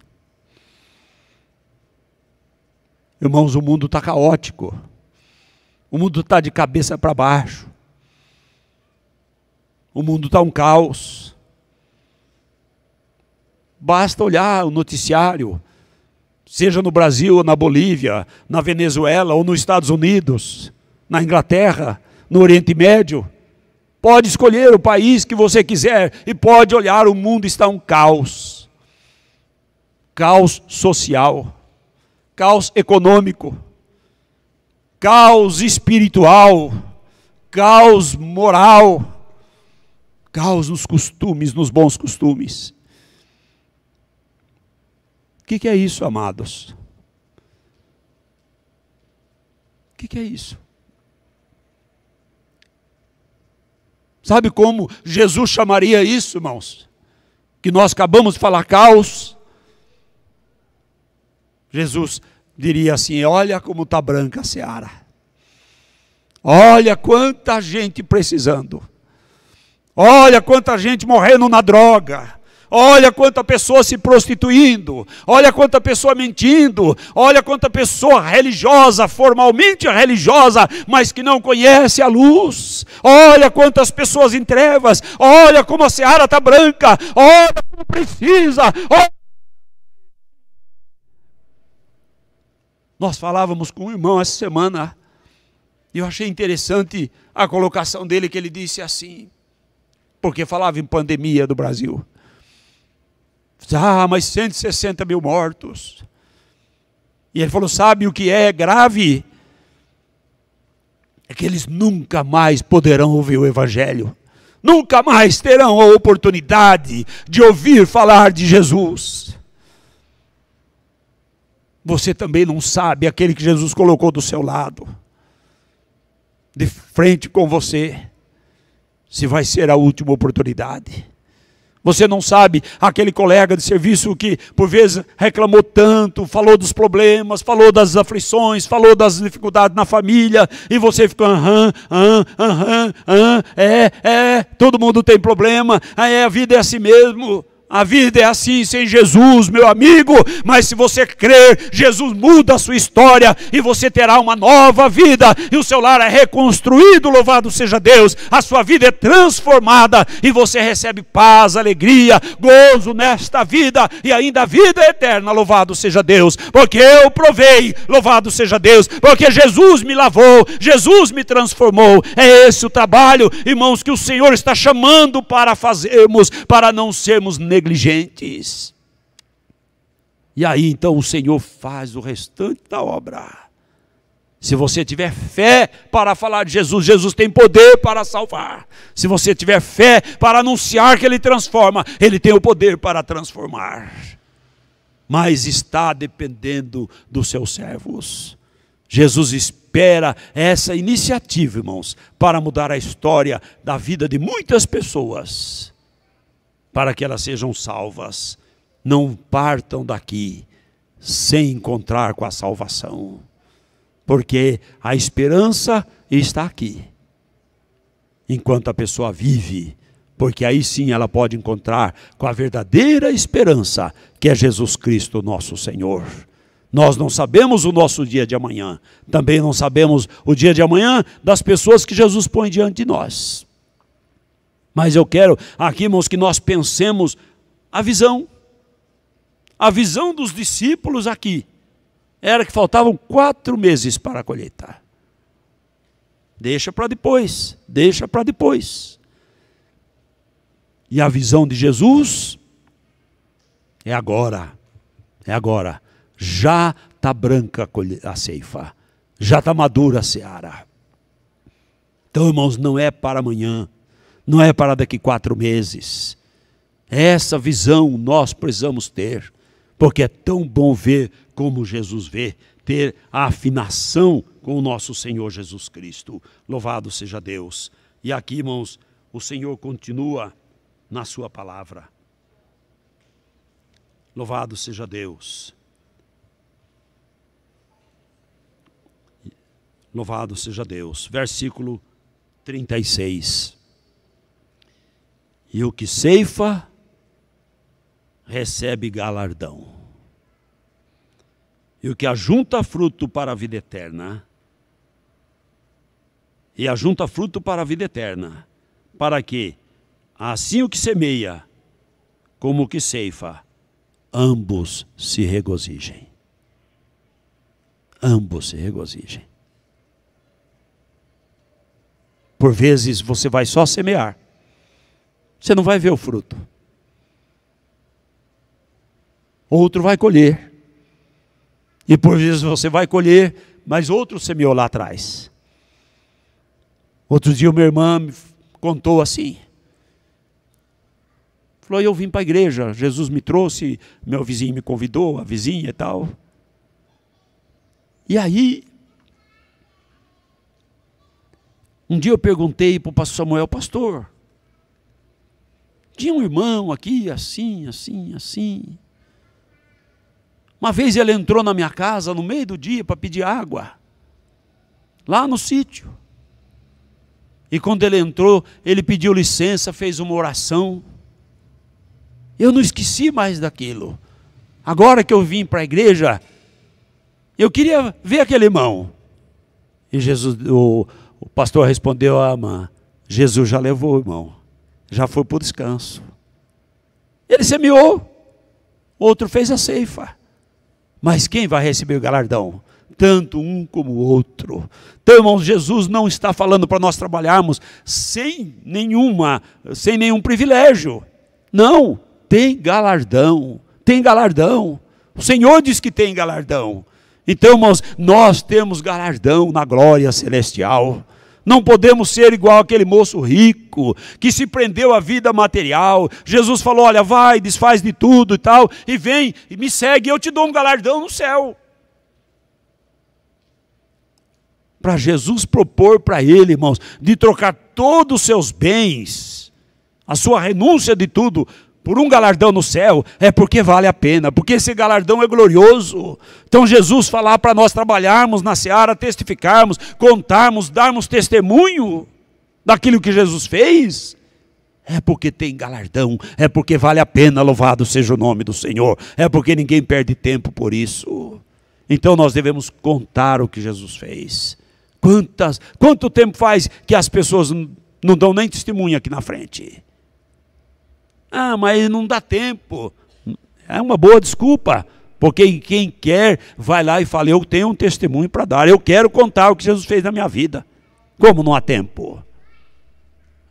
Irmãos, o mundo está caótico. O mundo está de cabeça para baixo. O mundo está um caos. Basta olhar o noticiário, seja no Brasil ou na Bolívia, na Venezuela ou nos Estados Unidos, na Inglaterra, no Oriente Médio. Pode escolher o país que você quiser e pode olhar, o mundo está um caos. Caos social, caos econômico, caos espiritual, caos moral, caos nos costumes, nos bons costumes. O que é isso, amados? O que é isso? Sabe como Jesus chamaria isso, irmãos? Que nós acabamos de falar caos. Jesus diria assim: olha como está branca a seara. Olha quanta gente precisando. Olha quanta gente morrendo na droga. Olha quanta pessoa se prostituindo. Olha quanta pessoa mentindo. Olha quanta pessoa religiosa, formalmente religiosa, mas que não conhece a luz. Olha quantas pessoas em trevas. Olha como a seara está branca. Olha como precisa. Olha. Nós falávamos com um irmão essa semana, E eu achei interessante a colocação dele, que ele disse assim, porque falava em pandemia do Brasil. Mas 160 mil mortos. E ele falou, sabe o que é grave? É que eles nunca mais poderão ouvir o Evangelho. Nunca mais terão a oportunidade de ouvir falar de Jesus. Você também não sabe aquele que Jesus colocou do seu lado, de frente com você, se vai ser a última oportunidade. Você não sabe aquele colega de serviço que por vezes reclamou tanto, falou dos problemas, falou das aflições, falou das dificuldades na família, e você ficou, todo mundo tem problema, a vida é assim mesmo. A vida é assim sem Jesus, meu amigo, mas se você crer, Jesus muda a sua história e você terá uma nova vida, e o seu lar é reconstruído, louvado seja Deus, a sua vida é transformada e você recebe paz, alegria, gozo nesta vida e ainda a vida eterna, louvado seja Deus, porque eu provei, louvado seja Deus, porque Jesus me lavou, Jesus me transformou. É esse o trabalho, irmãos, que o Senhor está chamando para fazermos, para não sermos negligentes. E aí então o Senhor faz o restante da obra. Se você tiver fé para falar de Jesus, Jesus tem poder para salvar. Se você tiver fé para anunciar que Ele transforma, Ele tem o poder para transformar. Mas está dependendo dos seus servos. Jesus espera essa iniciativa, irmãos, para mudar a história da vida de muitas pessoas, para que elas sejam salvas. Não partam daqui sem encontrar com a salvação, porque a esperança está aqui, enquanto a pessoa vive, porque aí sim ela pode encontrar com a verdadeira esperança, que é Jesus Cristo nosso Senhor. Nós não sabemos o nosso dia de amanhã, também não sabemos o dia de amanhã das pessoas que Jesus põe diante de nós. Mas eu quero aqui, irmãos, que nós pensemos a visão dos discípulos aqui, era que faltavam 4 meses para a colheita. Deixa para depois. E a visão de Jesus é agora. Já está branca a ceifa, já está madura a seara. Então, irmãos, não é para amanhã, não é para daqui 4 meses. Essa visão nós precisamos ter, porque é tão bom ver como Jesus vê, ter a afinação com o nosso Senhor Jesus Cristo. Louvado seja Deus. E aqui, irmãos, o Senhor continua na sua palavra. Louvado seja Deus. Louvado seja Deus. Versículo 36. E o que ceifa, recebe galardão. E o que ajunta fruto para a vida eterna, para que, assim o que semeia, como o que ceifa, ambos se regozijem. Ambos se regozijem. Por vezes você vai só semear, você não vai ver o fruto. Outro vai colher. E por vezes você vai colher, mas outro semeou lá atrás. Outro dia uma irmã me contou assim. Falou, eu vim para a igreja, Jesus me trouxe, meu vizinho me convidou, a vizinha e tal. E aí, um dia eu perguntei para o pastor Samuel, pastor, tinha um irmão aqui, assim. Uma vez ele entrou na minha casa no meio do dia para pedir água, lá no sítio. E quando ele entrou, ele pediu licença, fez uma oração. Eu não esqueci mais daquilo. Agora que eu vim para a igreja, eu queria ver aquele irmão. E o pastor respondeu, irmã, Jesus já levou, irmão. Já foi para o descanso. Ele semeou, outro fez a ceifa. Mas quem vai receber o galardão? tanto um como o outro. Então, irmãos, Jesus não está falando para nós trabalharmos sem nenhum privilégio. Não, tem galardão, tem galardão. O Senhor diz que tem galardão. Então, irmãos, nós temos galardão na glória celestial. Não podemos ser igual aquele moço rico, que se prendeu à vida material. Jesus falou, olha, vai, desfaz de tudo e tal, e vem, e me segue, eu te dou um galardão no céu. Para Jesus propor para ele, irmãos, de trocar todos os seus bens, a sua renúncia de tudo, por um galardão no céu, é porque vale a pena, porque esse galardão é glorioso. Então Jesus falar para nós trabalharmos na seara, testificarmos, contarmos, darmos testemunho daquilo que Jesus fez, é porque tem galardão, é porque vale a pena, louvado seja o nome do Senhor, é porque ninguém perde tempo por isso. Então nós devemos contar o que Jesus fez. Quanto tempo faz que as pessoas não dão nem testemunho aqui na frente? Ah, mas não dá tempo. É uma boa desculpa, porque quem quer vai lá e fala, eu tenho um testemunho para dar, eu quero contar o que Jesus fez na minha vida. Como não há tempo?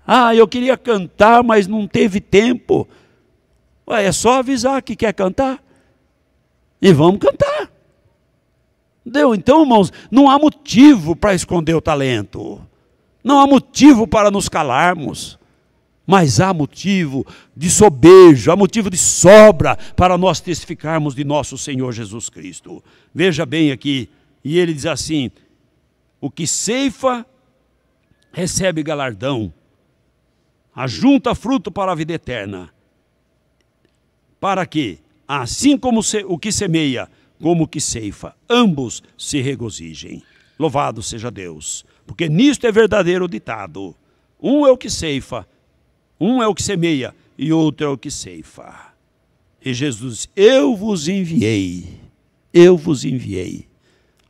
Ah, eu queria cantar, mas não teve tempo. Ué, é só avisar que quer cantar e vamos cantar. Entendeu? Então, irmãos, não há motivo para esconder o talento, não há motivo para nos calarmos. Mas há motivo de sobejo, há motivo de sobra para nós testificarmos de nosso Senhor Jesus Cristo. Veja bem aqui, e ele diz assim, o que ceifa recebe galardão, ajunta fruto para a vida eterna. Para que, assim como o que semeia, como o que ceifa, ambos se regozijem. Louvado seja Deus, porque nisto é verdadeiro o ditado, um é o que ceifa, um é o que semeia e outro é o que ceifa. E Jesus diz, eu vos enviei, eu vos enviei.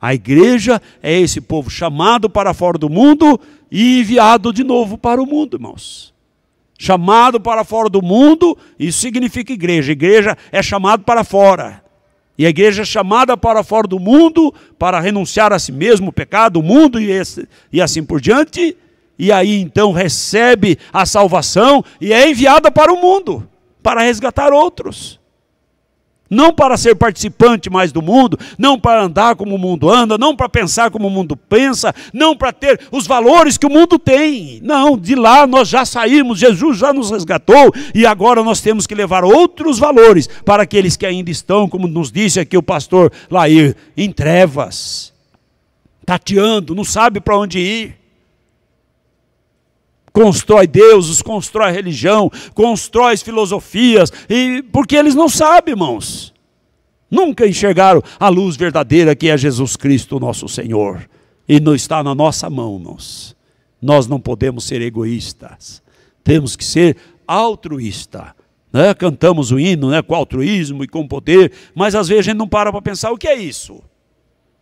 A igreja é esse povo chamado para fora do mundo e enviado de novo para o mundo, irmãos. Chamado para fora do mundo, isso significa igreja. Igreja é chamado para fora. E a igreja é chamada para fora do mundo, para renunciar a si mesmo, o pecado, o mundo e assim por diante. E aí então recebe a salvação e é enviada para o mundo, para resgatar outros. Não para ser participante mais do mundo, não para andar como o mundo anda, não para pensar como o mundo pensa, não para ter os valores que o mundo tem. Não, de lá nós já saímos, Jesus já nos resgatou e agora nós temos que levar outros valores para aqueles que ainda estão, como nos disse aqui o pastor Lair, em trevas, tateando, não sabe para onde ir. Constrói deuses, constrói religião, constrói filosofias, e porque eles não sabem, irmãos. Nunca enxergaram a luz verdadeira que é Jesus Cristo, nosso Senhor. E não está na nossa mão, irmãos. Nós não podemos ser egoístas. Temos que ser altruístas. Né? Cantamos o hino, né? Com altruísmo e com poder, mas às vezes a gente não para pensar o que é isso.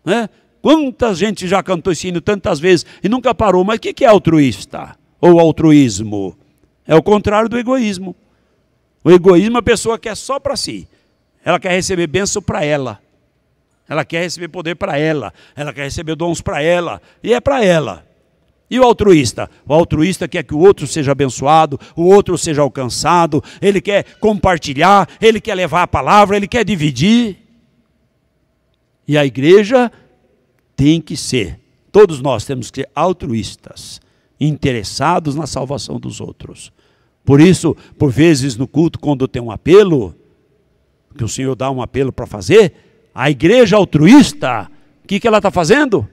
Né? Quanta gente já cantou esse hino tantas vezes e nunca parou, mas o que é altruísta? Ou altruísmo? É o contrário do egoísmo. O egoísmo, a pessoa quer só para si. Ela quer receber bênção para ela. Ela quer receber poder para ela. Ela quer receber dons para ela. E é para ela. E o altruísta? O altruísta quer que o outro seja abençoado, o outro seja alcançado. Ele quer compartilhar, ele quer levar a palavra, ele quer dividir. E a igreja tem que ser, todos nós temos que ser altruístas, interessados na salvação dos outros. Por isso, por vezes no culto, quando tem um apelo, que o Senhor dá um apelo para fazer, a igreja altruísta, o que ela está fazendo?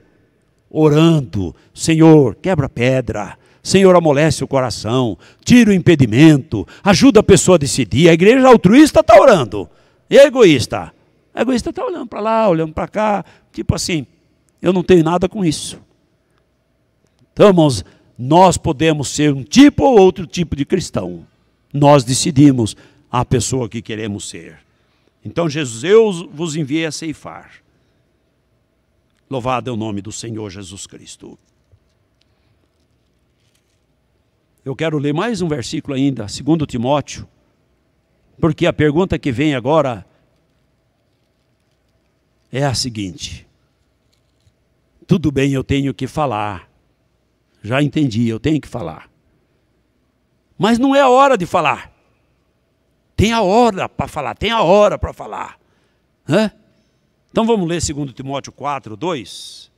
Orando. Senhor, quebra pedra. Senhor, amolece o coração. Tira o impedimento. Ajuda a pessoa a decidir. A igreja altruísta está orando. E a egoísta? A egoísta está olhando para lá, olhando para cá. Tipo assim, eu não tenho nada com isso. Então, irmãos, nós podemos ser um tipo ou outro tipo de cristão. Nós decidimos a pessoa que queremos ser. Então, Jesus, eu vos enviei a ceifar. Louvado é o nome do Senhor Jesus Cristo. Eu quero ler mais um versículo ainda, 2 Timóteo, porque a pergunta que vem agora é a seguinte: Tudo bem, eu tenho que falar. Já entendi, eu tenho que falar. Mas não é a hora de falar. Tem a hora para falar, tem a hora para falar. Então vamos ler 2 Timóteo 4, 2.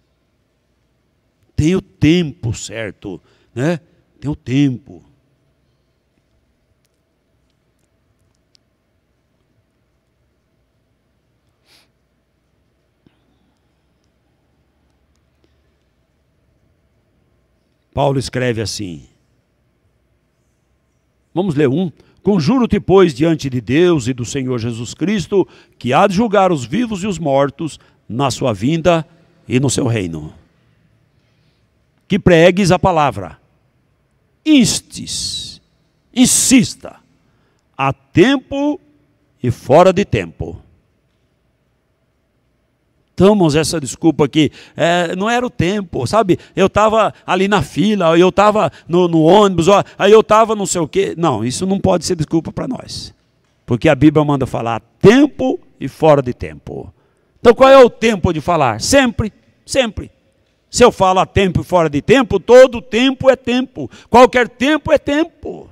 Tem o tempo certo, né? Tem o tempo. Paulo escreve assim. Vamos ler um. Conjuro-te, pois, diante de Deus e do Senhor Jesus Cristo, que há de julgar os vivos e os mortos na sua vinda e no seu reino. Que pregues a palavra. Insista, a tempo e fora de tempo. Tomamos essa desculpa aqui, não era o tempo, sabe? Eu estava ali na fila, eu estava no ônibus, aí eu estava não sei o quê. Não, isso não pode ser desculpa para nós. Porque a Bíblia manda falar tempo e fora de tempo. Então qual é o tempo de falar? Sempre, sempre. Se eu falo a tempo e fora de tempo, todo tempo é tempo. Qualquer tempo é tempo.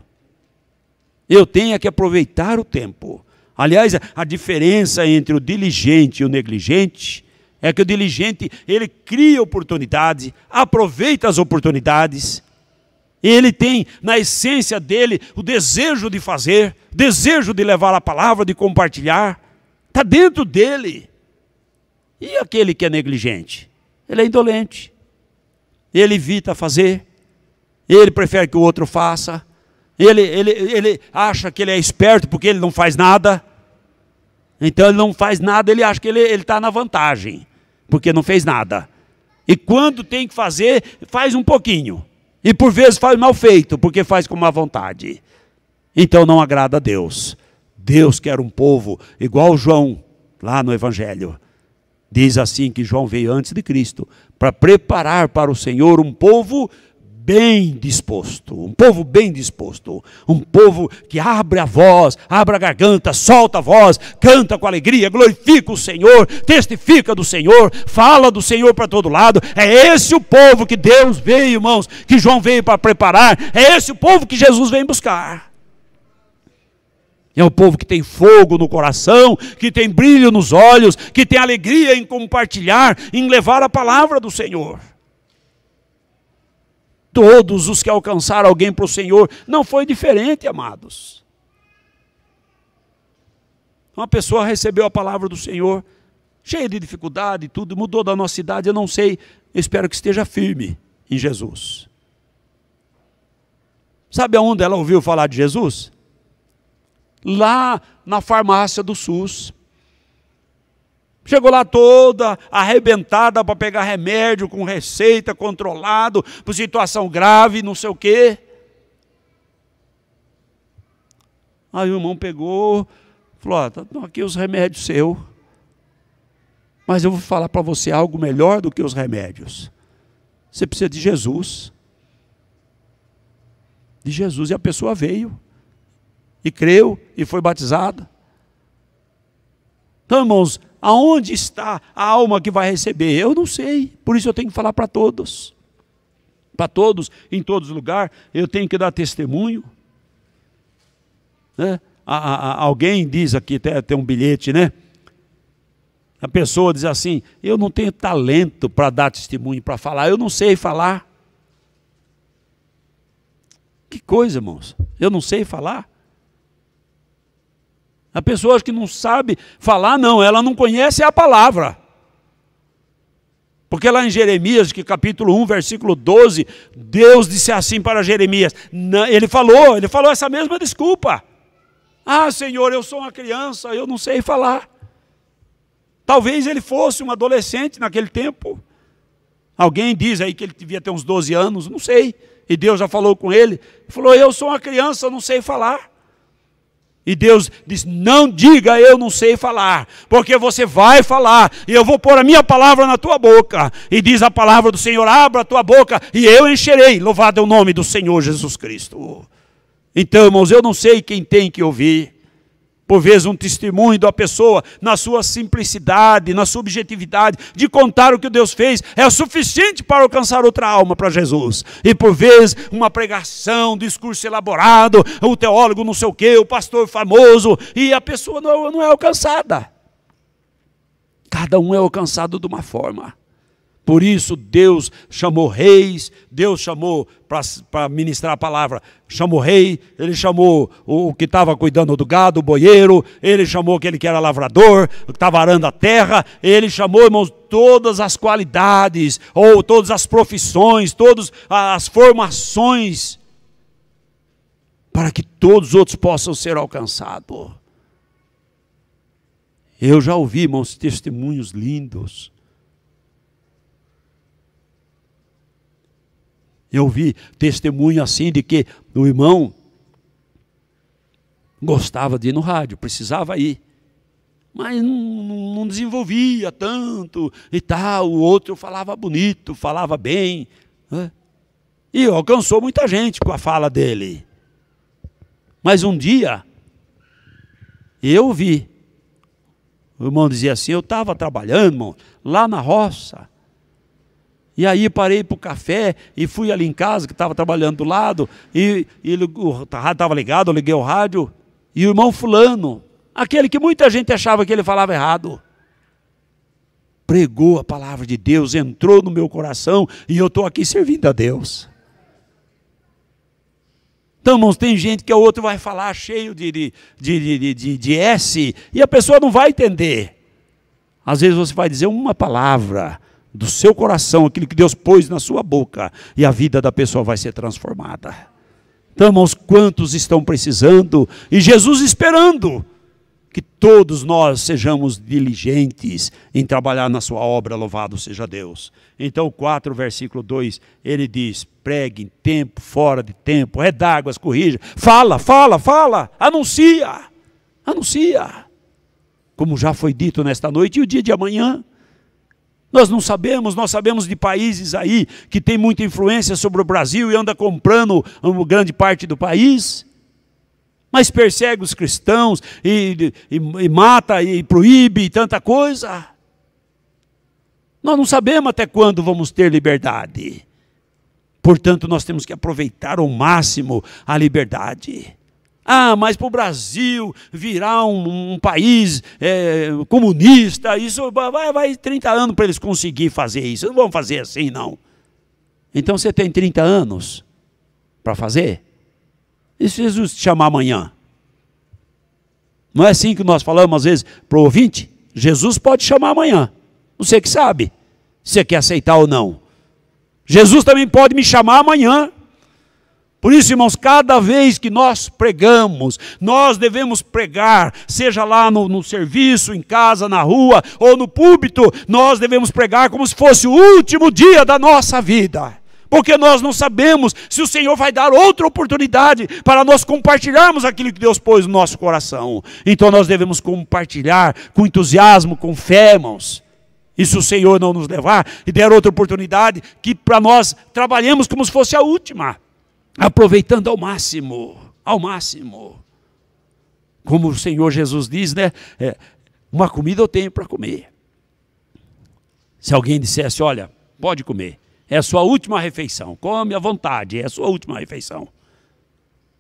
Eu tenho que aproveitar o tempo. Aliás, a diferença entre o diligente e o negligente é que o diligente, ele cria oportunidades, aproveita as oportunidades, ele tem na essência dele o desejo de fazer, desejo de levar a palavra, de compartilhar, está dentro dele. E aquele que é negligente? Ele é indolente, ele evita fazer, ele prefere que o outro faça, ele acha que ele é esperto porque ele não faz nada, então ele não faz nada, ele acha que ele está na vantagem, porque não fez nada. E quando tem que fazer, faz um pouquinho. E por vezes faz mal feito, porque faz com má vontade. Então não agrada a Deus. Deus quer um povo igual João, lá no Evangelho. Diz assim que João veio antes de Cristo, para preparar para o Senhor um povo bem disposto, um povo bem disposto, um povo que abre a voz, abre a garganta, solta a voz, canta com alegria, glorifica o Senhor, testifica do Senhor, fala do Senhor para todo lado. É esse o povo que Deus veio, irmãos, que João veio para preparar, é esse o povo que Jesus vem buscar. É o povo que tem fogo no coração, que tem brilho nos olhos, que tem alegria em compartilhar, em levar a palavra do Senhor. Todos os que alcançaram alguém para o Senhor, não foi diferente, amados. Uma pessoa recebeu a palavra do Senhor, cheia de dificuldade e tudo, mudou da nossa cidade, eu não sei, eu espero que esteja firme em Jesus. Sabe aonde ela ouviu falar de Jesus? Lá na farmácia do SUS. Chegou lá toda arrebentada para pegar remédio com receita, controlado, por situação grave, não sei o quê. Aí o irmão pegou, falou, estão aqui os remédios seus, mas eu vou falar para você algo melhor do que os remédios. Você precisa de Jesus. De Jesus, e a pessoa veio, e creu, e foi batizada. Então, irmãos, aonde está a alma que vai receber? Eu não sei, por isso eu tenho que falar para todos. Para todos, em todos os lugares, eu tenho que dar testemunho. Né? Alguém diz aqui, tem um bilhete, né? A pessoa diz assim, eu não tenho talento para dar testemunho, para falar, eu não sei falar. Que coisa, irmãos, eu não sei falar. A pessoa que não sabe falar, não, ela não conhece a palavra. Porque lá em Jeremias, que capítulo 1, versículo 12, Deus disse assim para Jeremias, ele falou essa mesma desculpa. Ah, Senhor, eu sou uma criança, eu não sei falar. Talvez ele fosse um adolescente naquele tempo. Alguém diz aí que ele devia ter uns 12 anos, não sei. E Deus já falou com ele, falou, eu sou uma criança, eu não sei falar. E Deus diz, não diga eu não sei falar, porque você vai falar, e eu vou pôr a minha palavra na tua boca. E diz a palavra do Senhor, abra a tua boca, e eu encherei, louvado é o nome do Senhor Jesus Cristo. Então, irmãos, eu não sei quem tem que ouvir, por vezes um testemunho da pessoa, na sua simplicidade, na sua objetividade, de contar o que Deus fez, é o suficiente para alcançar outra alma para Jesus. E por vezes uma pregação, um discurso elaborado, o teólogo não sei o quê, o pastor famoso, e a pessoa não é alcançada. Cada um é alcançado de uma forma. Por isso Deus chamou reis, Deus chamou para ministrar a palavra, chamou rei, Ele chamou o que estava cuidando do gado, o boieiro, Ele chamou aquele que era lavrador, que estava arando a terra, Ele chamou, irmãos, todas as qualidades, ou todas as profissões, todas as formações, para que todos os outros possam ser alcançados. Eu já ouvi, irmãos, testemunhos lindos. Eu vi testemunho assim de que o irmão gostava de ir no rádio, precisava ir, mas não desenvolvia tanto e tal. O outro falava bonito, falava bem, né? E alcançou muita gente com a fala dele. Mas um dia, eu vi, o irmão dizia assim, eu estava trabalhando, irmão, lá na roça. E aí parei para o café e fui ali em casa, que estava trabalhando do lado, e o rádio estava ligado, eu liguei o rádio, e o irmão fulano, aquele que muita gente achava que ele falava errado, pregou a palavra de Deus, entrou no meu coração, e eu estou aqui servindo a Deus. Então, irmãos, tem gente que o outro vai falar cheio de S, e a pessoa não vai entender. Às vezes você vai dizer uma palavra do seu coração, aquilo que Deus pôs na sua boca, e a vida da pessoa vai ser transformada. Então, irmãos, quantos estão precisando, e Jesus esperando, que todos nós sejamos diligentes em trabalhar na sua obra, louvado seja Deus. Então, 4, versículo 2, ele diz, pregue em tempo, fora de tempo, redáguas, corrija, fala, anuncia, como já foi dito nesta noite, e o dia de amanhã, nós não sabemos, nós sabemos de países aí que tem muita influência sobre o Brasil e anda comprando uma grande parte do país, mas persegue os cristãos e mata e proíbe tanta coisa. Nós não sabemos até quando vamos ter liberdade. Portanto, nós temos que aproveitar ao máximo a liberdade. Ah, mas para o Brasil virar um país comunista, isso vai 30 anos para eles conseguirem fazer isso. Não vão fazer assim, não. Então você tem 30 anos para fazer? E se Jesus te chamar amanhã? Não é assim que nós falamos às vezes para o ouvinte? Jesus pode chamar amanhã. Você que sabe se você quer aceitar ou não. Jesus também pode me chamar amanhã. Por isso, irmãos, cada vez que nós pregamos, nós devemos pregar, seja lá no serviço, em casa, na rua ou no púlpito, nós devemos pregar como se fosse o último dia da nossa vida. Porque nós não sabemos se o Senhor vai dar outra oportunidade para nós compartilharmos aquilo que Deus pôs no nosso coração. Então nós devemos compartilhar com entusiasmo, com fé, irmãos. E se o Senhor não nos levar e der outra oportunidade, que para nós trabalhemos como se fosse a última. Aproveitando ao máximo, como o Senhor Jesus diz, né? Uma comida eu tenho para comer. Se alguém dissesse, olha, pode comer, é a sua última refeição, come à vontade, é a sua última refeição.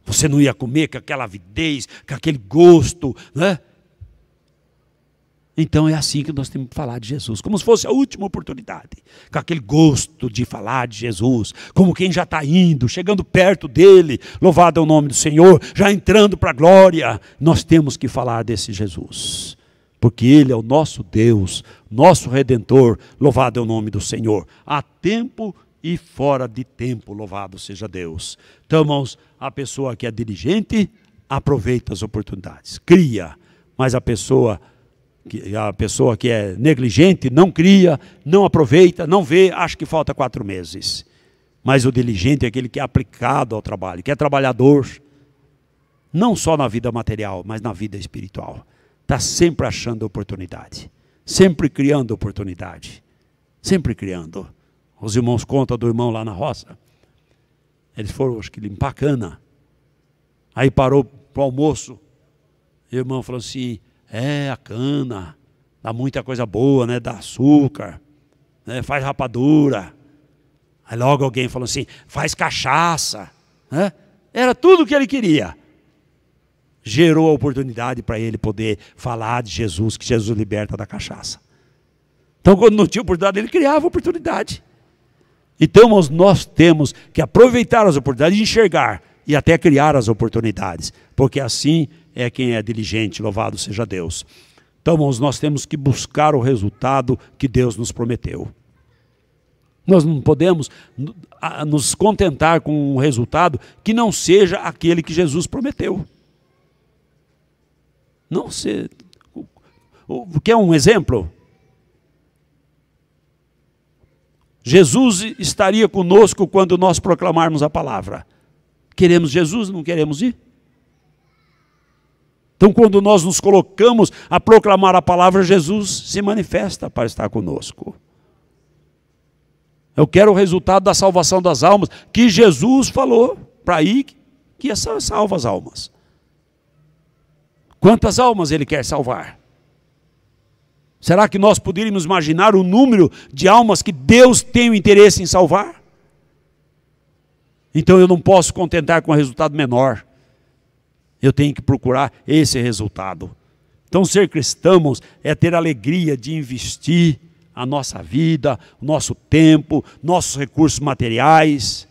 Você não ia comer com aquela avidez, com aquele gosto, né? Então é assim que nós temos que falar de Jesus, como se fosse a última oportunidade, com aquele gosto de falar de Jesus, como quem já está indo, chegando perto dele, louvado é o nome do Senhor, já entrando para a glória. Nós temos que falar desse Jesus, porque ele é o nosso Deus, nosso Redentor, louvado é o nome do Senhor, há tempo e fora de tempo, louvado seja Deus. Então, irmãos, a pessoa que é diligente, aproveita as oportunidades, cria, mas a pessoa que é negligente, não cria, não aproveita, não vê, acha que falta 4 meses. Mas o diligente é aquele que é aplicado ao trabalho, que é trabalhador, não só na vida material, mas na vida espiritual. Está sempre achando oportunidade, sempre criando oportunidade, sempre criando. Os irmãos contam do irmão lá na roça, eles foram, acho que limpar a cana, aí parou para o almoço, E o irmão falou assim, a cana, dá muita coisa boa, né? Dá açúcar, né? Faz rapadura. Aí logo alguém falou assim, faz cachaça, né? Era tudo o que ele queria. Gerou a oportunidade para ele poder falar de Jesus, que Jesus liberta da cachaça. Então quando não tinha oportunidade, ele criava oportunidade. Então nós temos que aproveitar as oportunidades, enxergar e até criar as oportunidades, porque assim é quem é diligente, louvado seja Deus. Então, irmãos, nós temos que buscar o resultado que Deus nos prometeu. Nós não podemos nos contentar com um resultado que não seja aquele que Jesus prometeu. Não ser. Quer um exemplo? Jesus estaria conosco quando nós proclamarmos a palavra. Queremos Jesus, não queremos ir? Então, quando nós nos colocamos a proclamar a palavra, Jesus se manifesta para estar conosco. Eu quero o resultado da salvação das almas, que Jesus falou para ir, que salva as almas. Quantas almas Ele quer salvar? Será que nós poderíamos imaginar o número de almas que Deus tem o interesse em salvar? Então eu não posso contentar com um resultado menor. Eu tenho que procurar esse resultado. Então ser cristãos é ter a alegria de investir a nossa vida, o nosso tempo, nossos recursos materiais,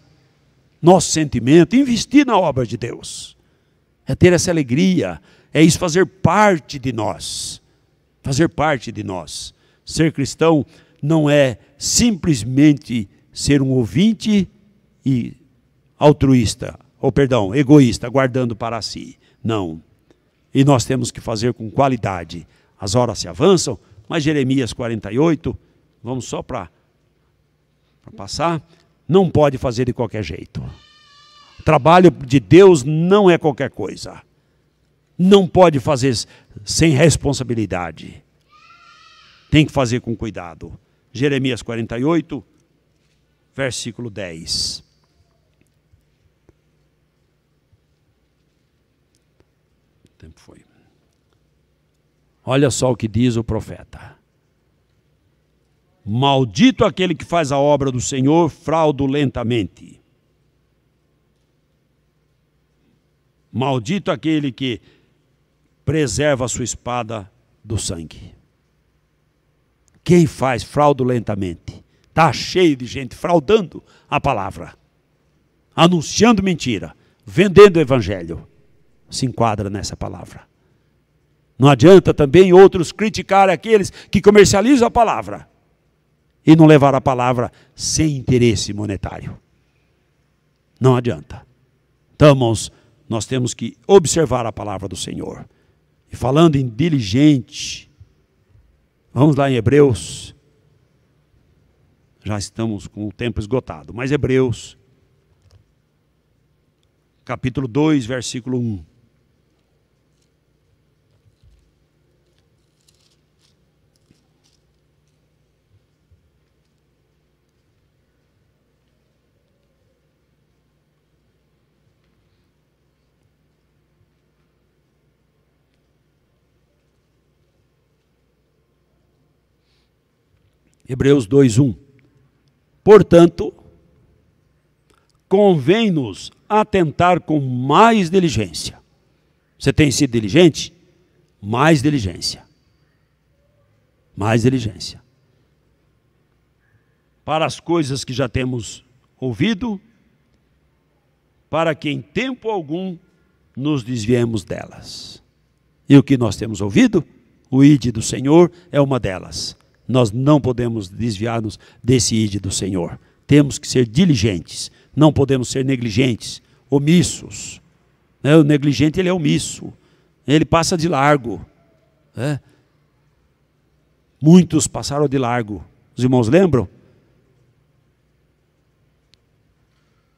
nosso sentimento, investir na obra de Deus. É ter essa alegria, é isso fazer parte de nós. Fazer parte de nós. Ser cristão não é simplesmente ser um ouvinte e altruísta, egoísta, guardando para si. Não. E nós temos que fazer com qualidade. As horas se avançam, mas Jeremias 48, vamos só para passar, não pode fazer de qualquer jeito. O trabalho de Deus não é qualquer coisa. Não pode fazer sem responsabilidade. Tem que fazer com cuidado. Jeremias 48, versículo 10. O tempo foi. Olha só o que diz o profeta. Maldito aquele que faz a obra do Senhor fraudulentamente. Maldito aquele que preserva a sua espada do sangue. Quem faz fraudulentamente? Está cheio de gente fraudando a palavra, anunciando mentira, vendendo o evangelho. Se enquadra nessa palavra. Não adianta também outros criticar aqueles que comercializam a palavra e não levar a palavra sem interesse monetário. Não adianta. Então, irmãos, nós temos que observar a palavra do Senhor. E falando em diligente, vamos lá em Hebreus. Já estamos com o tempo esgotado, mas Hebreus, capítulo 2, versículo 1. Hebreus 2:1. Portanto, convém-nos atentar com mais diligência. Você tem sido diligente? Mais diligência. Mais diligência. Para as coisas que já temos ouvido, para que em tempo algum nos desviemos delas. E o que nós temos ouvido? O ide do Senhor é uma delas. Nós não podemos desviar-nos desse ide do Senhor. Temos que ser diligentes. Não podemos ser negligentes, omissos. O negligente, ele é omisso. Ele passa de largo. Muitos passaram de largo. Os irmãos lembram?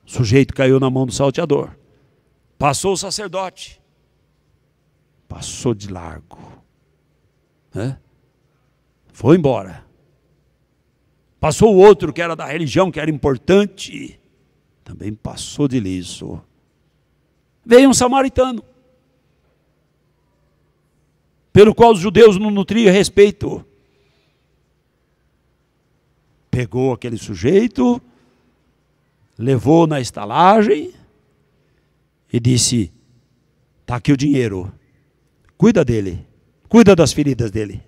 O sujeito caiu na mão do salteador. Passou o sacerdote. Passou de largo. Foi embora. Passou o outro que era da religião, que era importante. Também passou de liso. Veio um samaritano. pelo qual os judeus não nutriam respeito. Pegou aquele sujeito, levou na estalagem e disse: está aqui o dinheiro, cuida dele, cuida das feridas dele.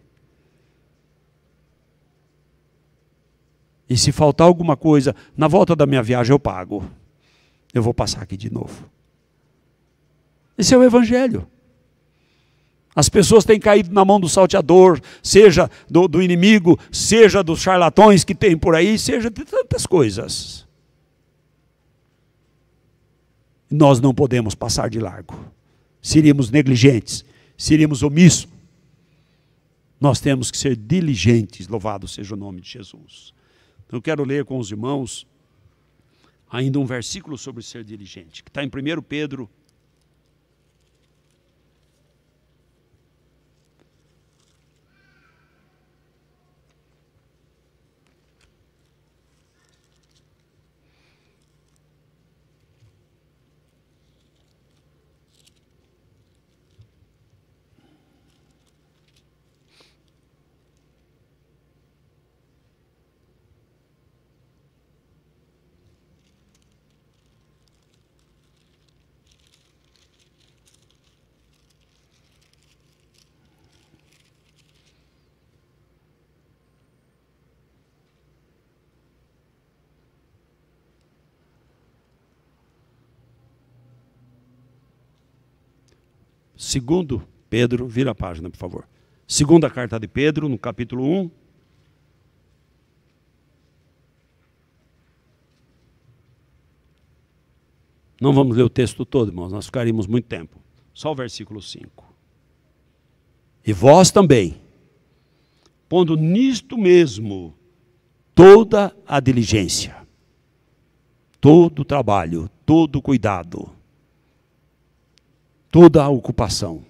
E se faltar alguma coisa, na volta da minha viagem eu pago. Eu vou passar aqui de novo. Esse é o Evangelho. As pessoas têm caído na mão do salteador, seja do inimigo, seja dos charlatões que tem por aí, seja de tantas coisas. Nós não podemos passar de largo. Seríamos negligentes, seríamos omissos. Nós temos que ser diligentes, louvado seja o nome de Jesus. Então eu quero ler com os irmãos ainda um versículo sobre ser diligente, que está em 1 Pedro. Segundo Pedro, vira a página, por favor. Segunda carta de Pedro, no capítulo 1. Não vamos ler o texto todo, irmãos, nós ficaríamos muito tempo. Só o versículo 5. E vós também, pondo nisto mesmo toda a diligência, todo o trabalho, todo o cuidado, toda a ocupação,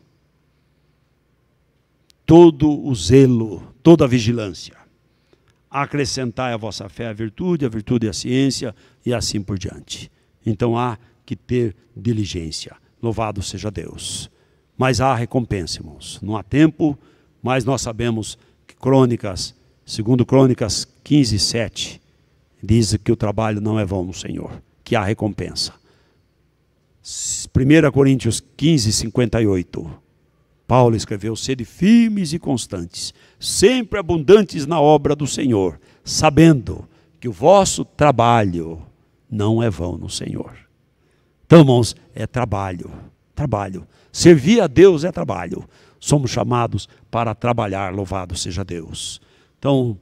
todo o zelo, toda a vigilância. Acrescentai à vossa fé a virtude a ciência e assim por diante. Então há que ter diligência. Louvado seja Deus. Mas há recompensa, irmãos. Não há tempo, mas nós sabemos que segundo Crônicas 15, 7, diz que o trabalho não é vão no Senhor, que há recompensa. 1 Coríntios 15, 58, Paulo escreveu: sede firmes e constantes, sempre abundantes na obra do Senhor, sabendo que o vosso trabalho não é vão no Senhor. Então, irmãos, é trabalho. Servir a Deus é trabalho. Somos chamados para trabalhar, louvado seja Deus. Então,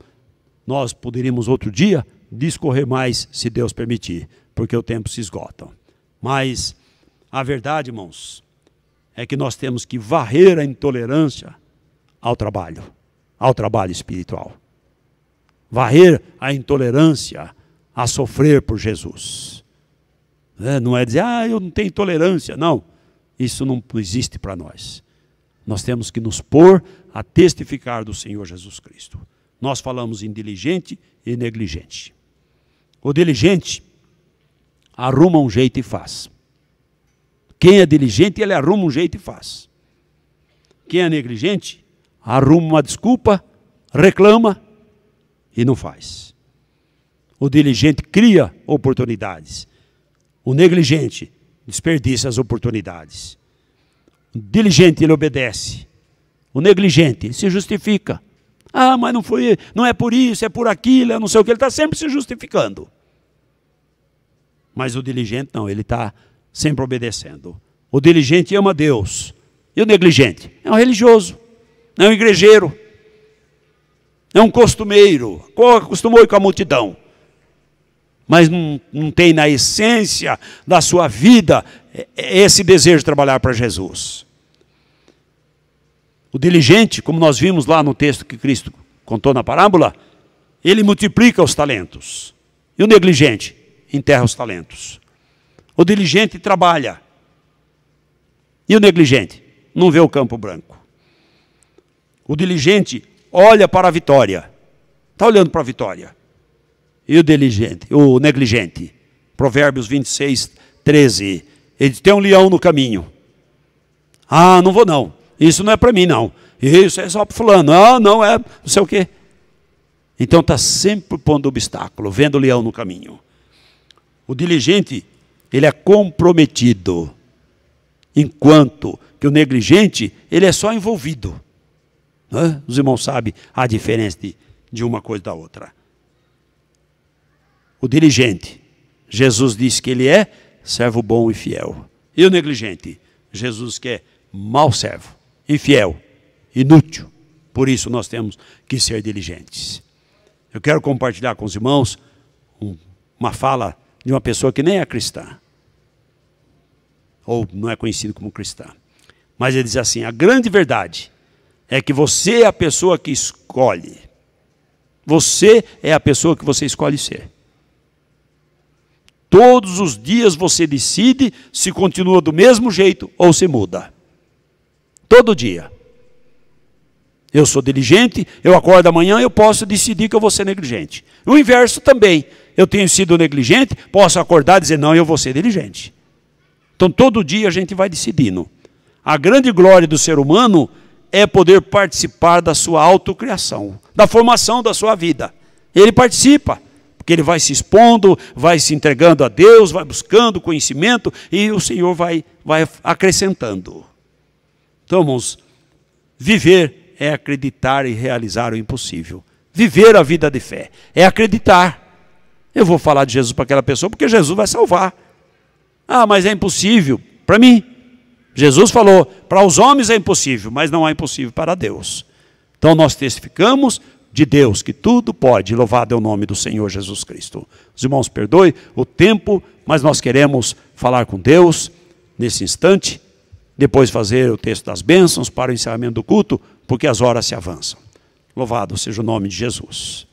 nós poderíamos outro dia discorrer mais, se Deus permitir, porque o tempo se esgota. Mas a verdade, irmãos, é que nós temos que varrer a intolerância ao trabalho espiritual. Varrer a intolerância a sofrer por Jesus. Não é dizer, eu não tenho tolerância. Não, isso não existe para nós. Nós temos que nos pôr a testificar do Senhor Jesus Cristo. Nós falamos em diligente e negligente. O diligente arruma um jeito e faz. Quem é diligente, ele arruma um jeito e faz. Quem é negligente, arruma uma desculpa, reclama e não faz. O diligente cria oportunidades. O negligente desperdiça as oportunidades. O diligente, ele obedece. O negligente, ele se justifica. Mas não é por isso, é por aquilo, é não sei o que. Ele está sempre se justificando. Mas o diligente não, ele está sempre obedecendo. O diligente ama Deus. E o negligente é um religioso, é um igrejeiro, é um costumeiro, acostumou com a multidão. Mas não tem na essência da sua vida esse desejo de trabalhar para Jesus. O diligente, como nós vimos lá no texto que Cristo contou na parábola, ele multiplica os talentos. E o negligente enterra os talentos. O diligente trabalha. E o negligente não vê o campo branco. O diligente olha para a vitória. Está olhando para a vitória. E o negligente, Provérbios 26, 13, ele diz, tem um leão no caminho. Não vou não, isso não é para mim não. Isso é só para fulano. Não, não é, não sei o quê. Então está sempre pondo obstáculo, vendo o leão no caminho. O diligente, ele é comprometido, enquanto que o negligente, ele é só envolvido. Não é? Os irmãos sabem a diferença de uma coisa da outra. O diligente, Jesus disse que ele é servo bom e fiel. E o negligente, Jesus que é mau servo, infiel, inútil. Por isso nós temos que ser diligentes. Eu quero compartilhar com os irmãos uma fala de uma pessoa que nem é cristã, ou não é conhecido como cristã. Mas ele diz assim, a grande verdade é que você é a pessoa que escolhe. Você é a pessoa que você escolhe ser. Todos os dias você decide se continua do mesmo jeito ou se muda. Todo dia. Eu sou diligente, eu acordo amanhã, eu posso decidir que eu vou ser negligente. O inverso também. Eu tenho sido negligente, posso acordar e dizer, não, eu vou ser diligente. Então todo dia a gente vai decidindo. A grande glória do ser humano é poder participar da sua autocriação, da formação da sua vida. Ele participa, porque ele vai se expondo, vai se entregando a Deus, vai buscando conhecimento e o Senhor vai acrescentando. Então, irmãos, viver é acreditar e realizar o impossível. Viver a vida de fé é acreditar. Eu vou falar de Jesus para aquela pessoa porque Jesus vai salvar. Ah, mas é impossível. Para mim, Jesus falou, para os homens é impossível, mas não é impossível para Deus. Então nós testificamos de Deus que tudo pode. Louvado é o nome do Senhor Jesus Cristo. Os irmãos, perdoe o tempo, mas nós queremos falar com Deus nesse instante. Depois fazer o texto das bênçãos para o encerramento do culto, porque as horas se avançam. Louvado seja o nome de Jesus.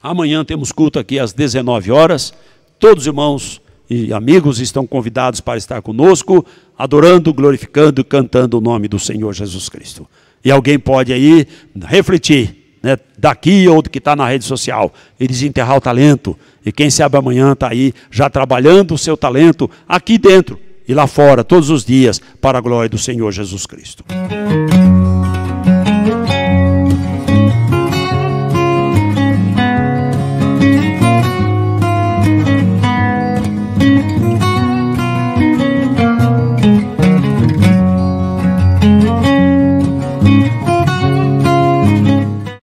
Amanhã temos culto aqui às 19 horas. Todos os irmãos e amigos estão convidados para estar conosco, adorando, glorificando e cantando o nome do Senhor Jesus Cristo. E alguém pode aí refletir, né, daqui ou do que está na rede social, e desenterrar o talento. E quem sabe amanhã está aí já trabalhando o seu talento aqui dentro e lá fora, todos os dias, para a glória do Senhor Jesus Cristo.